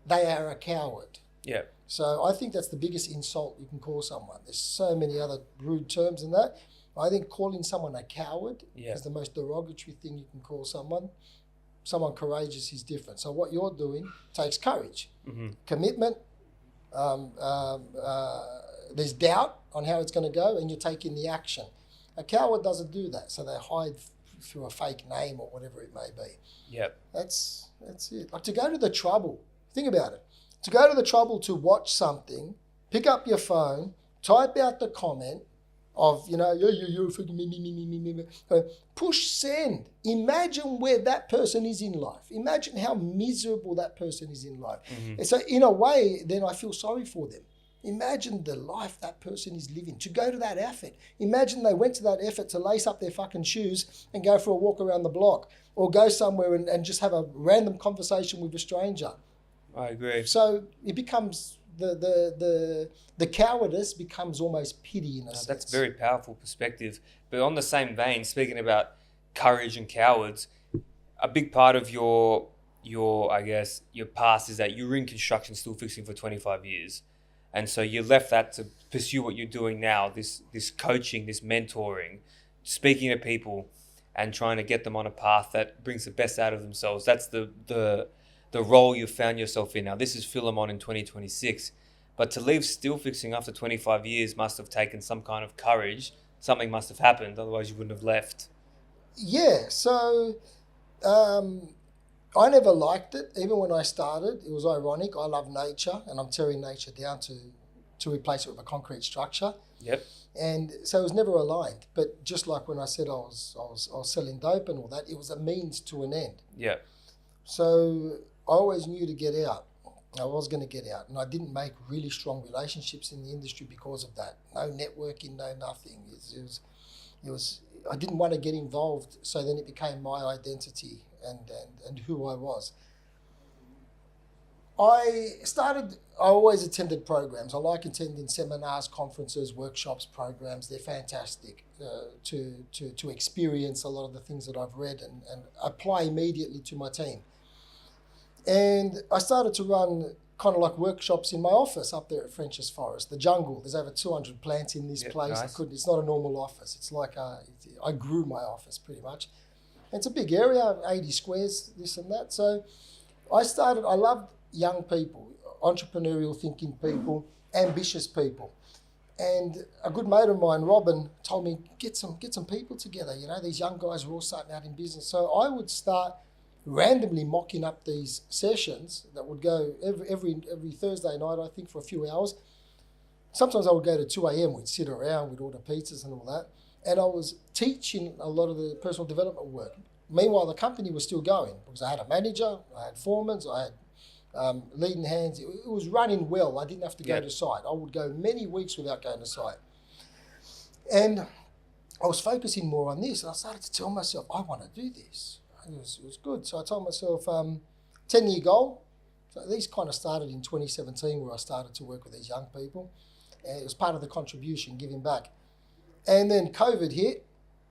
they are a coward. Yeah. So I think that's the biggest insult you can call someone. There's so many other rude terms in that. I think calling someone a coward is the most derogatory thing you can call someone. Someone courageous is different. So what you're doing takes courage, commitment. There's doubt on how it's going to go, and you're taking the action. A coward doesn't do that, so they hide through a fake name or whatever it may be. Yep. That's it. Like, to go to the trouble, think about it. To go to the trouble to watch something, pick up your phone, type out the comment of, you're freaking me, push send. Imagine where that person is in life. Imagine how miserable that person is in life. And so in a way, then I feel sorry for them. Imagine the life that person is living, to go to that effort. Imagine they went to that effort to lace up their fucking shoes and go for a walk around the block, or go somewhere and just have a random conversation with a stranger. I agree. So it becomes, the cowardice becomes almost pity in a sense. That's a very powerful perspective. But on the same vein, speaking about courage and cowards, a big part of your past is that you were in construction still fixing for 25 years. And so you left that to pursue what you're doing now, this coaching, this mentoring, speaking to people and trying to get them on a path that brings the best out of themselves. That's the role you've found yourself in now. This is Filimon in 2026. But to leave still fixing after 25 years must have taken some kind of courage. Something must have happened, otherwise you wouldn't have left. Yeah, so I never liked it. Even when I started, it was ironic. I love nature, and I'm tearing nature down to replace it with a concrete structure. Yep. And so it was never aligned. But just like when I said I was selling dope and all that, it was a means to an end. Yeah. So I always knew to get out. I was going to get out, and I didn't make really strong relationships in the industry because of that. No networking, no nothing. It was. I didn't want to get involved, so then it became my identity and who I was. I always attended programs. I like attending seminars, conferences, workshops, programs. They're fantastic to experience a lot of the things that I've read and apply immediately to my team. And I started to run kind of like workshops in my office up there at French's Forest, the jungle. There's over 200 plants in this place. Nice. It's not a normal office. It's like I grew my office pretty much. It's a big area, 80 squares, this and that. So I loved young people, entrepreneurial thinking people, ambitious people. And a good mate of mine, Robin, told me, get some people together. These young guys are all starting out in business. So I would start randomly mocking up these sessions that would go every Thursday night, I think, for a few hours. Sometimes I would go to 2 a.m. We'd sit around, we'd order pizzas and all that. And I was teaching a lot of the personal development work. Meanwhile, the company was still going because I had a manager, I had foremen, I had leading hands. It was running well. I didn't have to go to site. I would go many weeks without going to site. And I was focusing more on this, and I started to tell myself, I want to do this. It was good. So I told myself, 10-year goal. So these kind of started in 2017, where I started to work with these young people. And it was part of the contribution, giving back. And then COVID hit,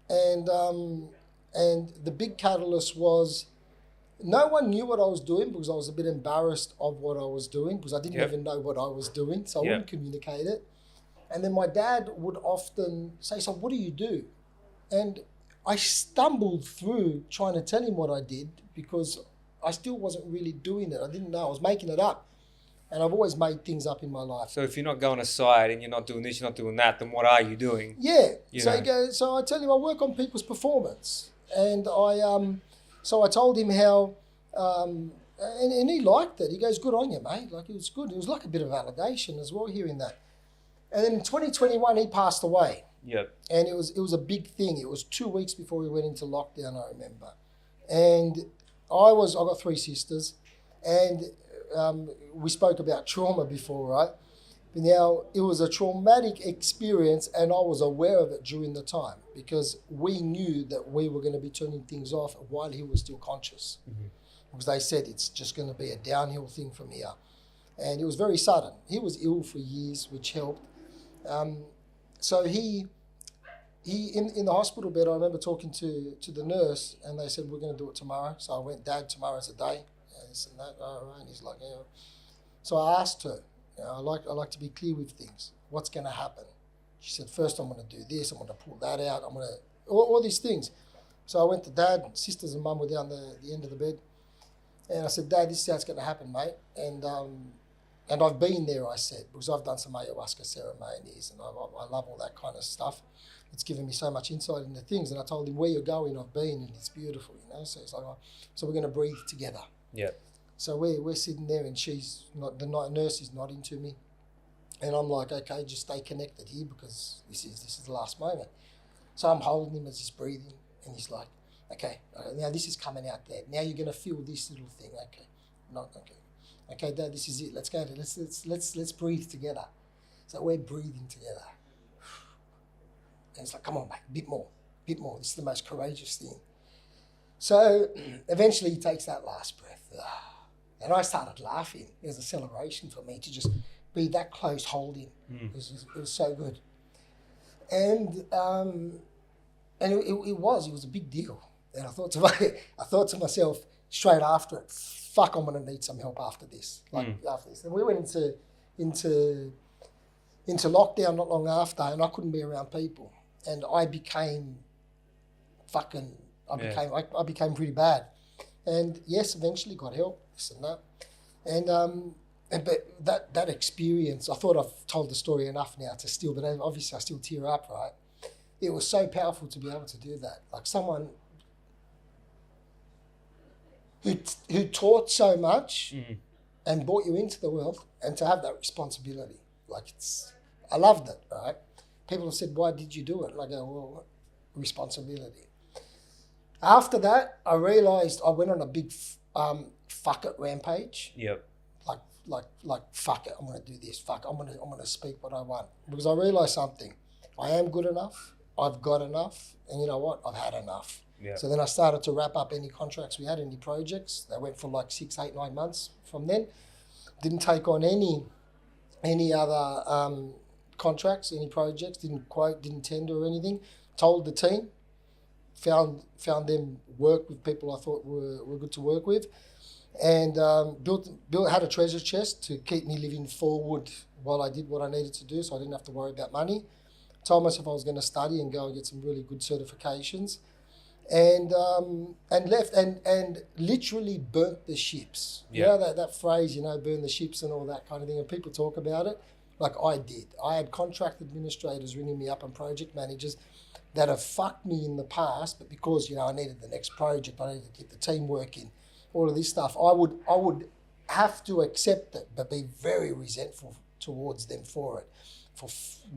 and the big catalyst was no one knew what I was doing because I was a bit embarrassed of what I was doing because I didn't even know what I was doing, so I wouldn't communicate it. And then my dad would often say, so what do you do? And I stumbled through trying to tell him what I did because I still wasn't really doing it. I didn't know. I was making it up. And I've always made things up in my life. So if you're not going to site and you're not doing this, you're not doing that, then what are you doing? Yeah. So I tell him I work on people's performance. And so I told him how, and he liked it. He goes, good on you, mate. Like, it was good. It was like a bit of validation as well, hearing that. And then in 2021, he passed away. Yep. And it was a big thing. It was 2 weeks before we went into lockdown, I remember. And I got 3 sisters, and we spoke about trauma before, right? But now, it was a traumatic experience, and I was aware of it during the time because we knew that we were going to be turning things off while he was still conscious. Mm-hmm. Because they said it's just going to be a downhill thing from here. And it was very sudden. He was ill for years, which helped. So he in the hospital bed, I remember talking to the nurse, and they said, we're going to do it tomorrow. So I went, Dad, tomorrow's a day. And this and that, all right. And he's like, yeah. So I asked her, I like to be clear with things. What's going to happen? She said, first I'm going to do this. I'm going to pull that out. I'm going to, all these things. So I went to Dad. Sisters and Mum were down the end of the bed. And I said, Dad, this is how it's going to happen, mate. And I've been there, I said, because I've done some ayahuasca ceremonies, and I love all that kind of stuff. It's given me so much insight into things. And I told him, where you're going, I've been, and it's beautiful, you know. So it's like, so we're going to breathe together. Yeah. So we're sitting there, and she's not, the nurse is nodding to me, and I'm like, okay, just stay connected here because this is the last moment. So I'm holding him as he's breathing, and he's like, okay, now this is coming out there. Now you're going to feel this little thing. Okay, not okay. Okay, Dad, this is it. Let's go. Let's breathe together. So we're breathing together, and it's like, come on, mate, a bit more. This is the most courageous thing. So eventually he takes that last breath. And I started laughing. It was a celebration for me to just be that close holding. It was so good. And it was a big deal. And I thought to myself straight after it, fuck, I'm going to need some help after this. After this. And we went into lockdown not long after, and I couldn't be around people. And I became I became pretty bad. And yes, eventually got help, this and that. But that experience, I thought I've told the story enough now to still, but obviously I still tear up, right? It was so powerful to be able to do that. Like someone who taught so much and brought you into the world, and to have that responsibility. I loved it, right? People have said, why did you do it? And I go, well, responsibility. After that, I realised I went on a big fuck it rampage. Yep. Like fuck it, I'm going to do this. Fuck, I'm going to speak what I want. Because I realised something. I am good enough. I've got enough. And you know what? I've had enough. Yep. So then I started to wrap up any contracts we had, any projects. They went for like 6, 8, 9 months from then. Didn't take on any other contracts, any projects. Didn't quote, didn't tender or anything. Told the team. Found them work with people I thought were good to work with, and had a treasure chest to keep me living forward while I did what I needed to do, so I didn't have to worry about money. Told myself I was going to study and go and get some really good certifications, and left and literally burnt the ships. Yeah. You know that phrase, burn the ships and all that kind of thing, and people talk about it like I did. I had contract administrators ringing me up and project managers that have fucked me in the past, but because I needed the next project, I needed to keep the team working, all of this stuff, I would have to accept it, but be very resentful towards them for it, for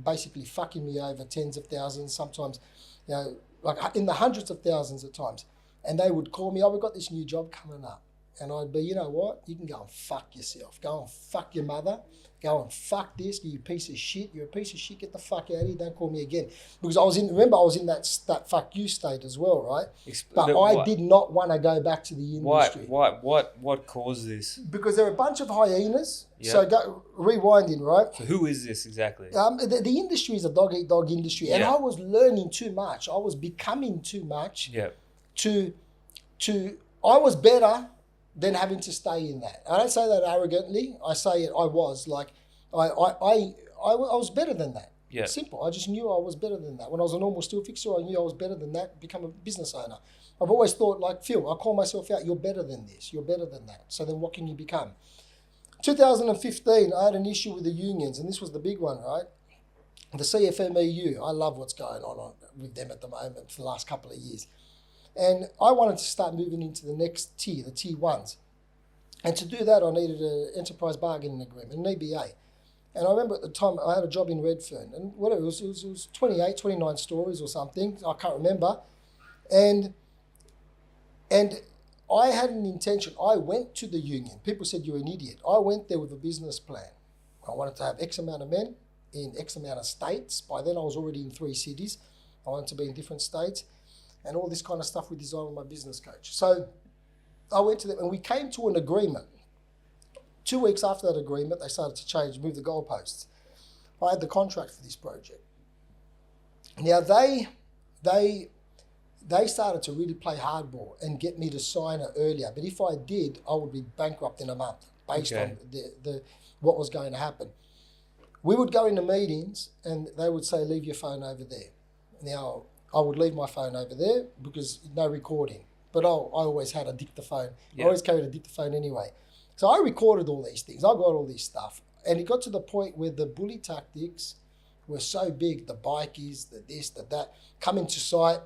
basically fucking me over tens of thousands, sometimes, like in the hundreds of thousands at times, and they would call me, we've got this new job coming up, and I'd be, you know what, you can go and fuck yourself, go and fuck your mother, go and fuck this, you piece of shit, you're a piece of shit, get the fuck out of here, don't call me again. Because I was in that fuck you state as well, right? But I did not want to go back to the industry. What caused this? Because they're a bunch of hyenas. Yep. So rewinding, right? So who is this exactly? The industry is a dog-eat-dog industry. And I was learning too much. I was becoming too much. Yeah. I was better than having to stay in that. I don't say that arrogantly. I say it. I was like, I was better than that. Yeah. Simple. I just knew I was better than that. When I was a normal steel fixer, I knew I was better than that. Become a business owner. I've always thought, like Phil, I call myself out. You're better than this. You're better than that. So then, what can you become? 2015, I had an issue with the unions, and this was the big one, right? The CFMEU. I love what's going on with them at the moment for the last couple of years. And I wanted to start moving into the next tier, the tier ones. And to do that, I needed an enterprise bargaining agreement, an EBA. And I remember at the time I had a job in Redfern, and whatever, it was 28, 29 stories or something. I can't remember. And I had an intention. I went to the union. People said, you're an idiot. I went there with a business plan. I wanted to have X amount of men in X amount of states. By then I was already in 3 cities. I wanted to be in different states and all this kind of stuff we designed with my business coach. So I went to them and we came to an agreement. 2 weeks after that agreement, they started to move the goalposts. I had the contract for this project. Now they started to really play hardball and get me to sign it earlier. But if I did, I would be bankrupt in a month based on the what was going to happen. We would go into meetings and they would say, leave your phone over there. Now, I would leave my phone over there because no recording. But I always had a dictaphone. I always carried a dictaphone anyway. So I recorded all these things. I got all this stuff. And it got to the point where the bully tactics were so big, the bikies, the this, the that, coming to site.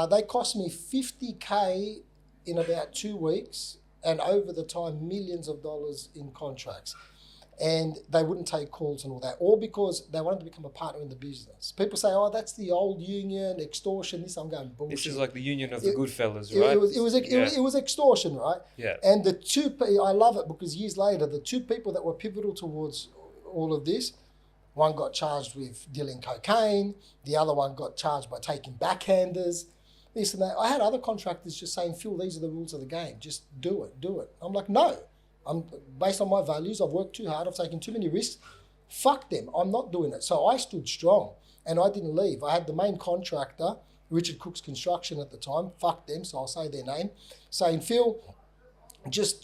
They cost me $50K in about 2 weeks, and over the time, millions of dollars in contracts. And they wouldn't take calls and all that, all because they wanted to become a partner in the business. People say, oh, that's the old union, extortion, this. I'm going, bullshit. This is like the union of the good fellas, right? It was extortion, right? Yeah. And I love it because years later, the 2 people that were pivotal towards all of this, one got charged with dealing cocaine, the other one got charged by taking backhanders, this and that. I had other contractors just saying, Phil, these are the rules of the game. Just do it. I'm like, no. I'm based on my values. I've worked too hard. I've taken too many risks. Fuck them. I'm not doing it. So I stood strong and I didn't leave. I had the main contractor, Richard Cook's Construction at the time. Fuck them. So I'll say their name, saying, Phil, so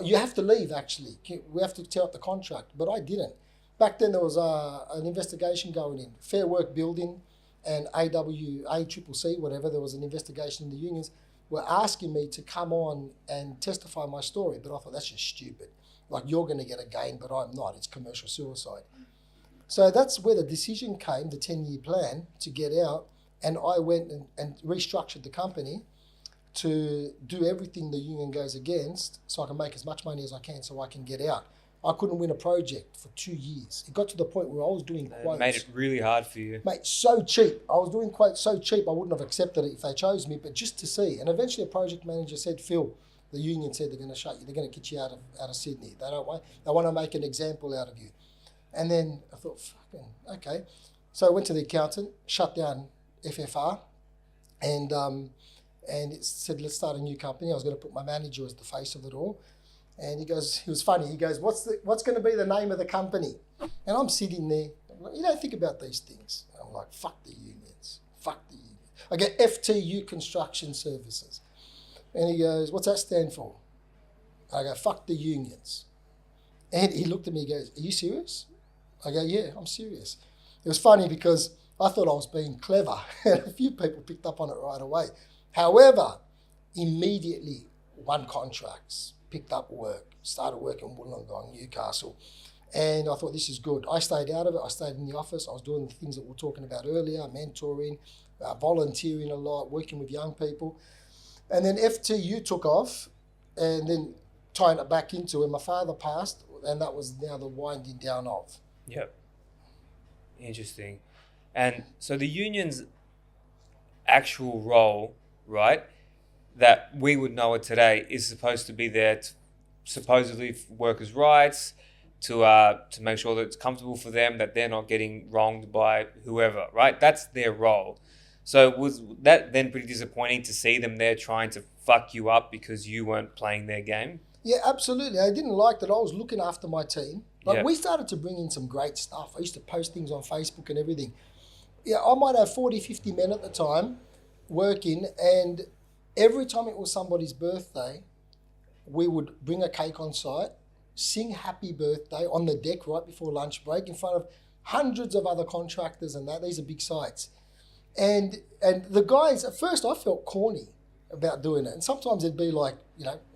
you have to leave. Actually, we have to tear up the contract. But I didn't. Back then there was an investigation going in, Fair Work Building, and ACCC, whatever. There was an investigation in the unions. Were asking me to come on and testify my story, but I thought that's just stupid. Like, you're going to get a gain, but I'm not. It's commercial suicide. So that's where the decision came, the 10-year plan to get out, and I went and restructured the company to do everything the union goes against so I can make as much money as I can so I can get out. I couldn't win a project for 2 years. It got to the point where I was doing quotes. It made it really hard for you. Mate, so cheap. I was doing quotes so cheap I wouldn't have accepted it if they chose me, but just to see. And eventually a project manager said, Phil, the union said they're going to shut you. They're going to get you out of Sydney. They want to make an example out of you. And then I thought, fucking, okay. So I went to the accountant, shut down FFR, and it said, let's start a new company. I was going to put my manager as the face of it all. And he was funny. He goes, what's going to be the name of the company? And I'm sitting there. I'm like, you don't think about these things. And I'm like, fuck the unions. Fuck the unions. I get FTU Construction Services. And he goes, what's that stand for? I go, fuck the unions. And he looked at me and goes, are you serious? I go, yeah, I'm serious. It was funny because I thought I was being clever. And a few people picked up on it right away. However, immediately won contracts. Picked up work, started working in Wollongong, Newcastle, and I thought this is good. I stayed out of it. I stayed in the office. I was doing the things that we were talking about earlier, mentoring, volunteering a lot, working with young people. And then FTU took off, and then tying it back into when my father passed, and that was now the winding down of. Yep. Interesting. And so the union's actual role, right, that we would know it today is supposed to be there to supposedly for workers' rights, to make sure that it's comfortable for them, that they're not getting wronged by whoever, right? That's their role. So was that then pretty disappointing to see them there trying to fuck you up because you weren't playing their game? Yeah, absolutely. I didn't like that. I was looking after my team. We started to bring in some great stuff. I used to post things on Facebook and everything. Yeah, I might have 40, 50 men at the time working, and every time it was somebody's birthday, we would bring a cake on site, sing happy birthday on the deck right before lunch break in front of hundreds of other contractors and that. These are big sites. And the guys, at first I felt corny about doing it. And sometimes it'd be like,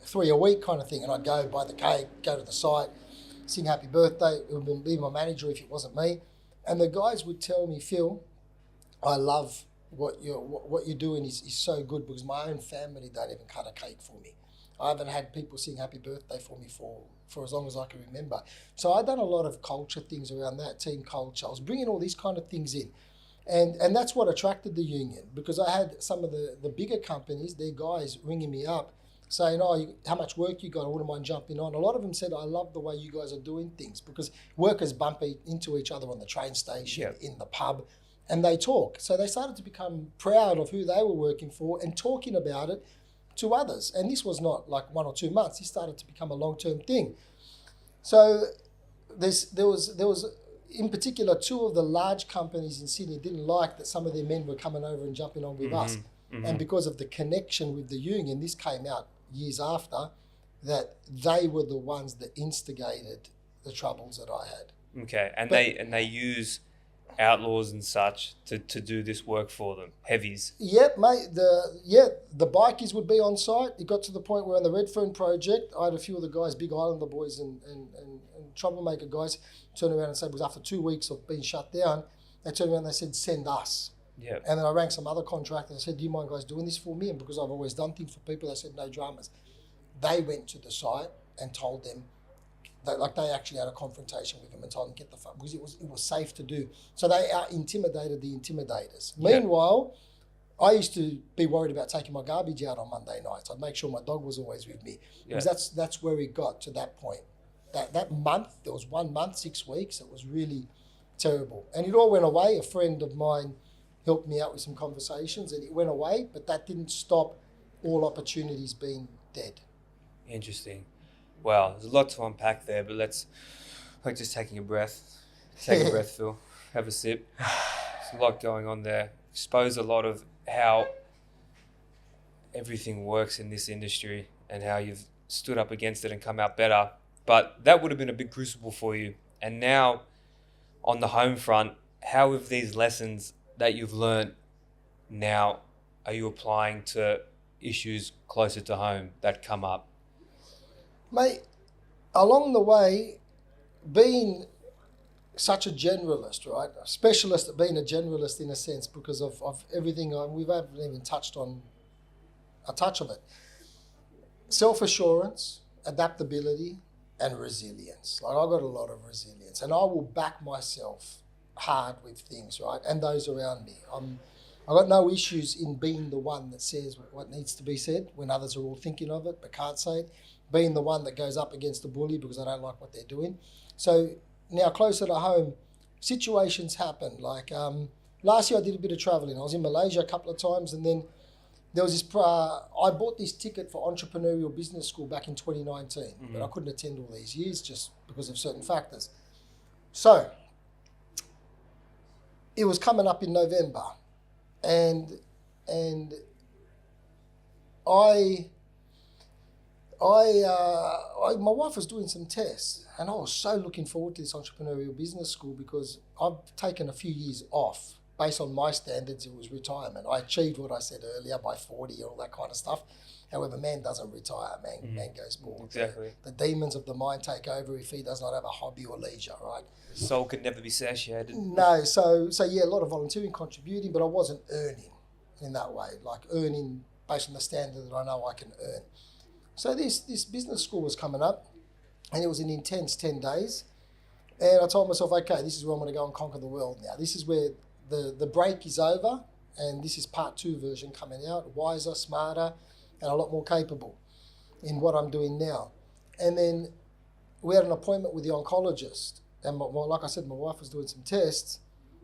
3 a week kind of thing. And I'd go buy the cake, go to the site, sing happy birthday. It would be my manager if it wasn't me. And the guys would tell me, Phil, I love what you're doing is so good because my own family don't even cut a cake for me. I haven't had people sing happy birthday for me for as long as I can remember. So I've done a lot of culture things around that, team culture. I was bringing all these kind of things in. And that's what attracted the union, because I had some of the bigger companies, their guys ringing me up saying, how much work you got, I wouldn't mind jumping on. A lot of them said, I love the way you guys are doing things, because workers bump into each other on the train station, in the pub, and they talk. So they started to become proud of who they were working for and talking about it to others. And this was not like 1 or 2 months. This started to become a long-term thing. So there was in particular 2 of the large companies in Sydney didn't like that some of their men were coming over and jumping on with us. And because of the connection with the union, this came out years after, that they were the ones that instigated the troubles that I had. Okay, and they use outlaws and such to do this work for them, heavies. Yep, mate. The bikies would be on site. It got to the point where on the Redfern project, I had a few of the guys, Big Islander boys and troublemaker guys, turn around and say, it was after 2 weeks of being shut down, they turned around and they said, send us. Yep. And then I rang some other contractors and I said, do you mind guys doing this for me? And because I've always done things for people, they said, no dramas. They went to the site and told them, they actually had a confrontation with them and told them, get the fuck, because it was safe to do. So they intimidated the intimidators. Yep. Meanwhile, I used to be worried about taking my garbage out on Monday nights. I'd make sure my dog was always with me. Because that's where we got to that point. That month, there was 1 month, 6 weeks, it was really terrible. And it all went away. A friend of mine helped me out with some conversations and it went away, but that didn't stop all opportunities being dead. Interesting. Wow, there's a lot to unpack there, but let's just taking a breath. Take a breath, Phil. Have a sip. There's a lot going on there. Expose a lot of how everything works in this industry and how you've stood up against it and come out better. But that would have been a big crucible for you. And now, on the home front, how have these lessons that you've learned now are you applying to issues closer to home that come up? Mate, along the way, being such a generalist, right? A specialist at being a generalist in a sense because of everything, we haven't even touched on a touch of it. Self-assurance, adaptability, and resilience. Like, I've got a lot of resilience and I will back myself hard with things, right? And those around me. I've got no issues in being the one that says what needs to be said when others are all thinking of it but can't say it. Being the one that goes up against the bully because I don't like what they're doing. So now closer to home, situations happen. Like last year I did a bit of traveling. I was in Malaysia a couple of times and then there was this, I bought this ticket for entrepreneurial business school back in 2019, but I couldn't attend all these years just because of certain factors. So it was coming up in November and my wife was doing some tests and I was so looking forward to this entrepreneurial business school because I've taken a few years off. Based on my standards, it was retirement. I achieved what I said earlier by 40 and all that kind of stuff. However, man doesn't retire, man goes more. Exactly. The demons of the mind take over if he does not have a hobby or leisure, right? Soul can never be satiated. No, so yeah, a lot of volunteering, contributing, but I wasn't earning in that way, like earning based on the standard that I know I can earn. So this business school was coming up and it was an intense 10 days. And I told myself, okay, this is where I'm going to go and conquer the world now. This is where the break is over and this is part 2 version coming out, wiser, smarter, and a lot more capable in what I'm doing now. And then we had an appointment with the oncologist and like I said, my wife was doing some tests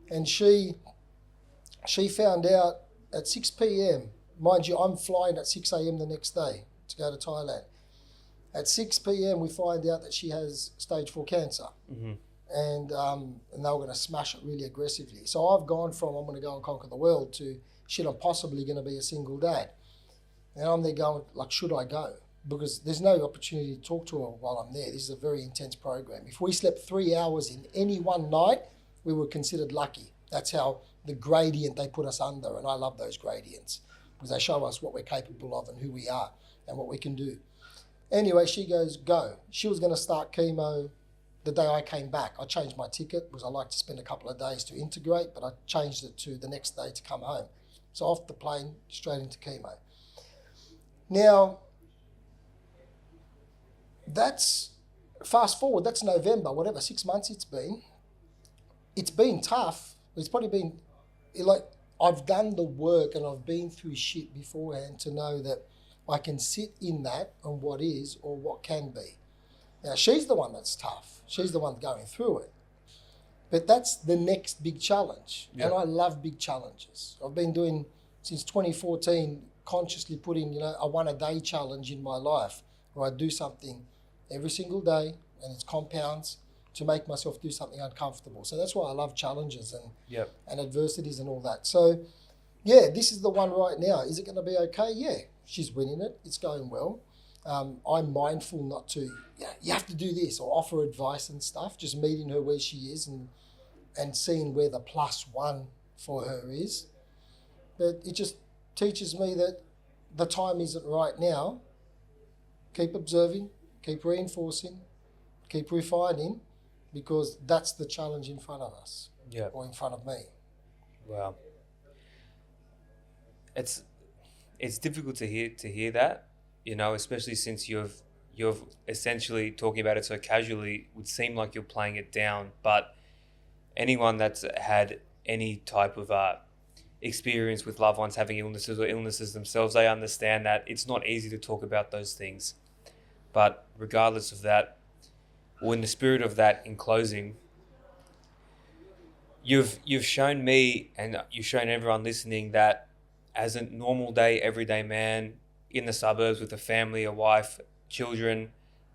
and she found out at 6 p.m, mind you, I'm flying at 6 a.m. the next day to go to Thailand. At 6 p.m, we find out that she has stage 4 cancer. And they were going to smash it really aggressively. So I've gone from I'm going to go and conquer the world to shit, I'm possibly going to be a single dad. And I'm there going, like, should I go? Because there's no opportunity to talk to her while I'm there. This is a very intense program. If we slept 3 hours in any one night, we were considered lucky. That's how the gradient they put us under. And I love those gradients because they show us what we're capable of and who we are and what we can do. Anyway, she goes, go. She was going to start chemo the day I came back. I changed my ticket because I like to spend a couple of days to integrate, but I changed it to the next day to come home. So off the plane, straight into chemo. Now, that's fast forward. That's November, whatever, 6 months it's been. It's been tough. It's probably been like I've done the work and I've been through shit beforehand to know that I can sit in that on what is or what can be. Now, she's the one that's tough. She's the one going through it. But that's the next big challenge. Yeah. And I love big challenges. I've been doing, since 2014, consciously putting, a one-a-day challenge in my life where I do something every single day and it's compounds to make myself do something uncomfortable. So that's why I love challenges and adversities and all that. So, yeah, this is the one right now. Is it going to be okay? Yeah, she's winning it. It's going well. I'm mindful not to, you have to do this or offer advice and stuff, just meeting her where she is and seeing where the +1 for her is. But it just teaches me that the time isn't right now. Keep observing, keep reinforcing, keep refining, because that's the challenge in front of us or in front of me. Wow. It's difficult to hear that, especially since you've essentially talking about it so casually. Would seem like you're playing it down, but anyone that's had any type of experience with loved ones having illnesses or illnesses themselves, they understand that it's not easy to talk about those things. But regardless of that, or in the spirit of that, in closing, you've shown me and you've shown everyone listening that as a normal day, everyday man in the suburbs with a family, a wife, children,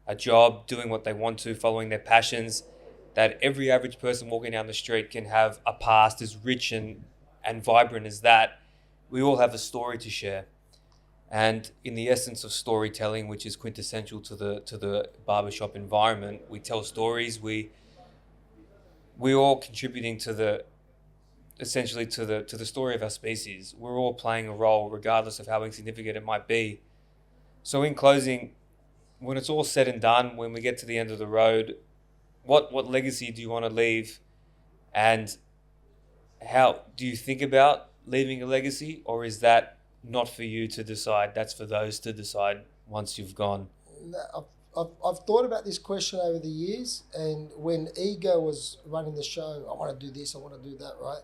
a job, doing what they want to, following their passions, that every average person walking down the street can have a past as rich and vibrant as that. We all have a story to share. And in the essence of storytelling, which is quintessential to the barbershop environment, we tell stories. We all contributing to the story of our species. We're all playing a role, regardless of how insignificant it might be. So, in closing, when it's all said and done, when we get to the end of the road, what legacy do you want to leave, and how do you think about leaving a legacy, or is that not for you to decide? That's for those to decide once you've gone. I've thought about this question over the years, and when Ego was running the show, I want to do this, I want to do that, right?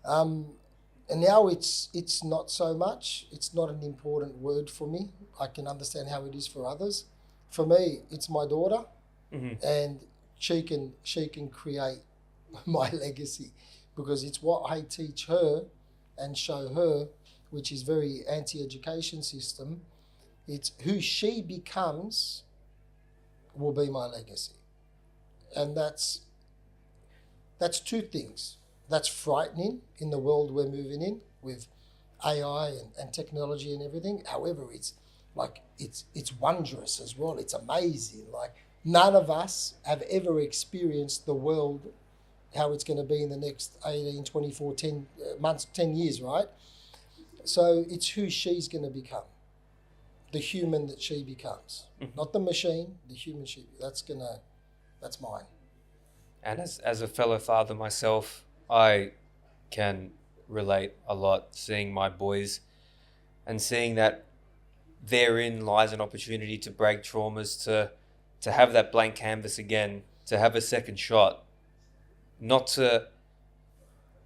And now it's not so much. It's not an important word for me. I can understand how it is for others. For me, it's my daughter, and she can create my legacy, because it's what I teach her and show her, which is very anti-education system. It's who she becomes will be my legacy. And that's two things. That's frightening in the world we're moving in with AI and technology and everything. However, it's wondrous as well. It's amazing. Like, none of us have ever experienced the world, how it's going to be in the next 18, 24, 10 months, 10 years, right? So it's who she's going to become, the human that she becomes, not the machine, the human that's mine. And as a fellow father myself, I can relate a lot, seeing my boys and seeing that therein lies an opportunity to break traumas, to have that blank canvas again, to have a second shot, not to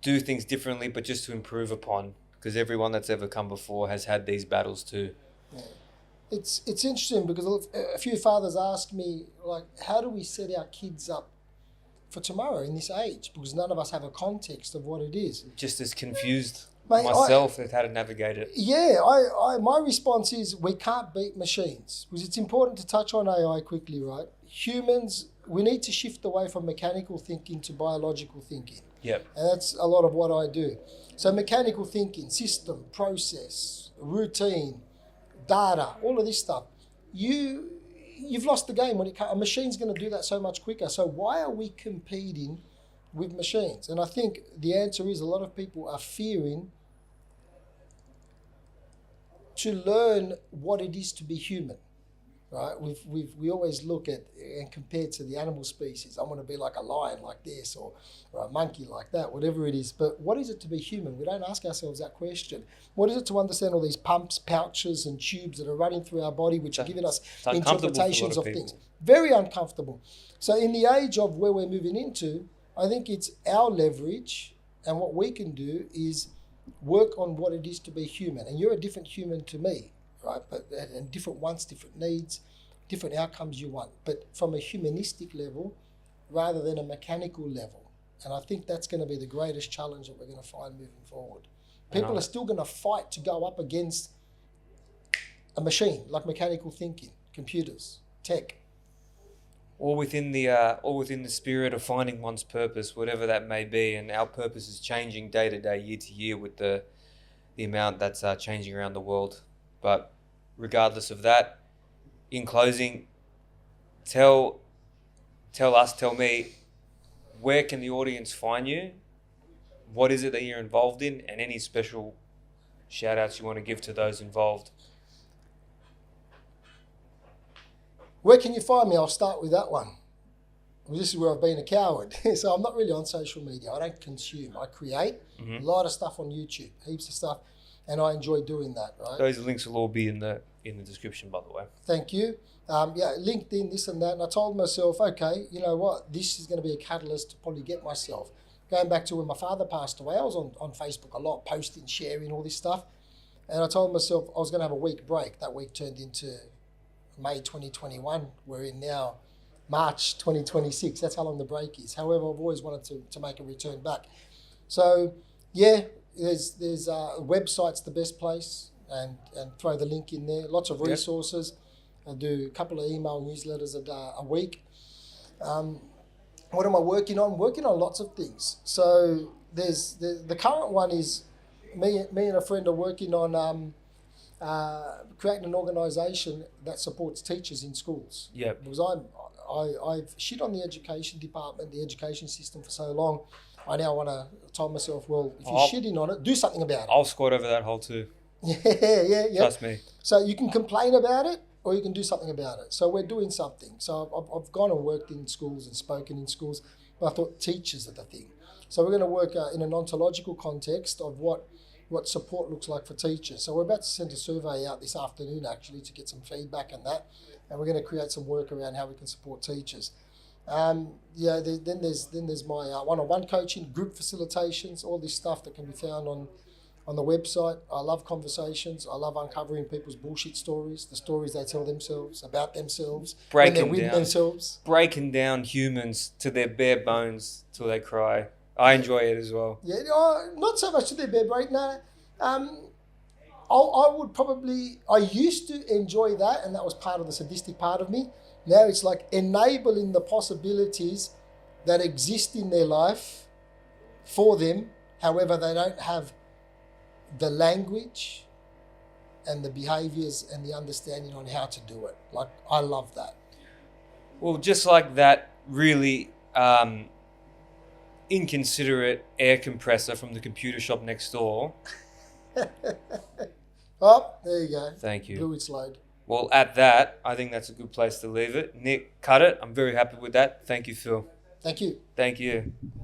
do things differently, but just to improve upon, because everyone that's ever come before has had these battles too. Yeah. It's interesting, because a few fathers ask me, like, how do we set our kids up for tomorrow in this age? Because none of us have a context of what it is. Just as confused myself with how to navigate it. Yeah, my response is we can't beat machines, because it's important to touch on AI quickly, right? Humans, we need to shift away from mechanical thinking to biological thinking. Yep. And that's a lot of what I do. So mechanical thinking, system, process, routine, data, all of this stuff. You've lost the game when it comes. A machine's going to do that so much quicker. So why are we competing with machines? And I think the answer is a lot of people are fearing to learn what it is to be human. right? We always look at and compare to the animal species. I want to be like a lion like this, or a monkey like that, whatever it is. But what is it to be human? We don't ask ourselves that question. What is it to understand all these pumps, pouches, and tubes that are running through our body, which are giving us interpretations of things? Very uncomfortable. So in the age of where we're moving into, I think it's our leverage, and what we can do is work on what it is to be human. And you're a different human to me, right? But and different wants, different needs, different outcomes you want. But from a humanistic level, rather than a mechanical level. And I think that's going to be the greatest challenge that we're going to find moving forward. People are still going to fight to go up against a machine, like mechanical thinking, computers, tech. Or within the spirit of finding one's purpose, whatever that may be. And our purpose is changing day to day, year to year, with the amount that's changing around the world. But regardless of that, in closing, tell me, where can the audience find you? What is it that you're involved in? And any special shout outs you want to give to those involved? Where can you find me? I'll start with that one. Well, this is where I've been a coward. So I'm not really on social media. I don't consume. I create a lot of stuff on YouTube, heaps of stuff, and I enjoy doing that. Right? Those links will all be in the description, by the way. Thank you. LinkedIn, this and that. And I told myself, okay, you know what? This is going to be a catalyst to probably get myself. Going back to when my father passed away, I was on Facebook a lot, posting, sharing, all this stuff. And I told myself I was going to have a week break. That week turned into May 2021. We're in now March 2026. That's how long the break is. However, I've always wanted to make a return back. So, yeah, there's website's the best place, and throw the link in there. Lots of resources. I do a couple of email newsletters a week. What am I working on? Working on lots of things. So there's the current one is me and a friend are working on creating an organisation that supports teachers in schools. Yeah. Because I've shit on the education department, the education system for so long. I now want to tell myself, well, if you're shitting on it, do something about it. I'll squat over that hole too. Yeah. Trust me. So you can complain about it, or you can do something about it. So we're doing something. So I've gone and worked in schools and spoken in schools, but I thought teachers are the thing. So we're going to work in an ontological context of what support looks like for teachers. So we're about to send a survey out this afternoon, actually, to get some feedback on that. And we're going to create some work around how we can support teachers. Then there's my one-on-one coaching, group facilitations, all this stuff that can be found on the website. I love conversations. I love uncovering people's bullshit stories, the stories they tell themselves about themselves, breaking down humans to their bare bones till they cry. I enjoy it as well. Yeah, not so much to their bare bones. No, I used to enjoy that, and that was part of the sadistic part of me. Now it's like enabling the possibilities that exist in their life for them. However, they don't have the language and the behaviors and the understanding on how to do it. Like, I love that. Well, just like that really inconsiderate air compressor from the computer shop next door. Oh, there you go. Thank you. Blew its load. Well, at that, I think that's a good place to leave it. Nick, cut it. I'm very happy with that. Thank you, Phil. Thank you. Thank you.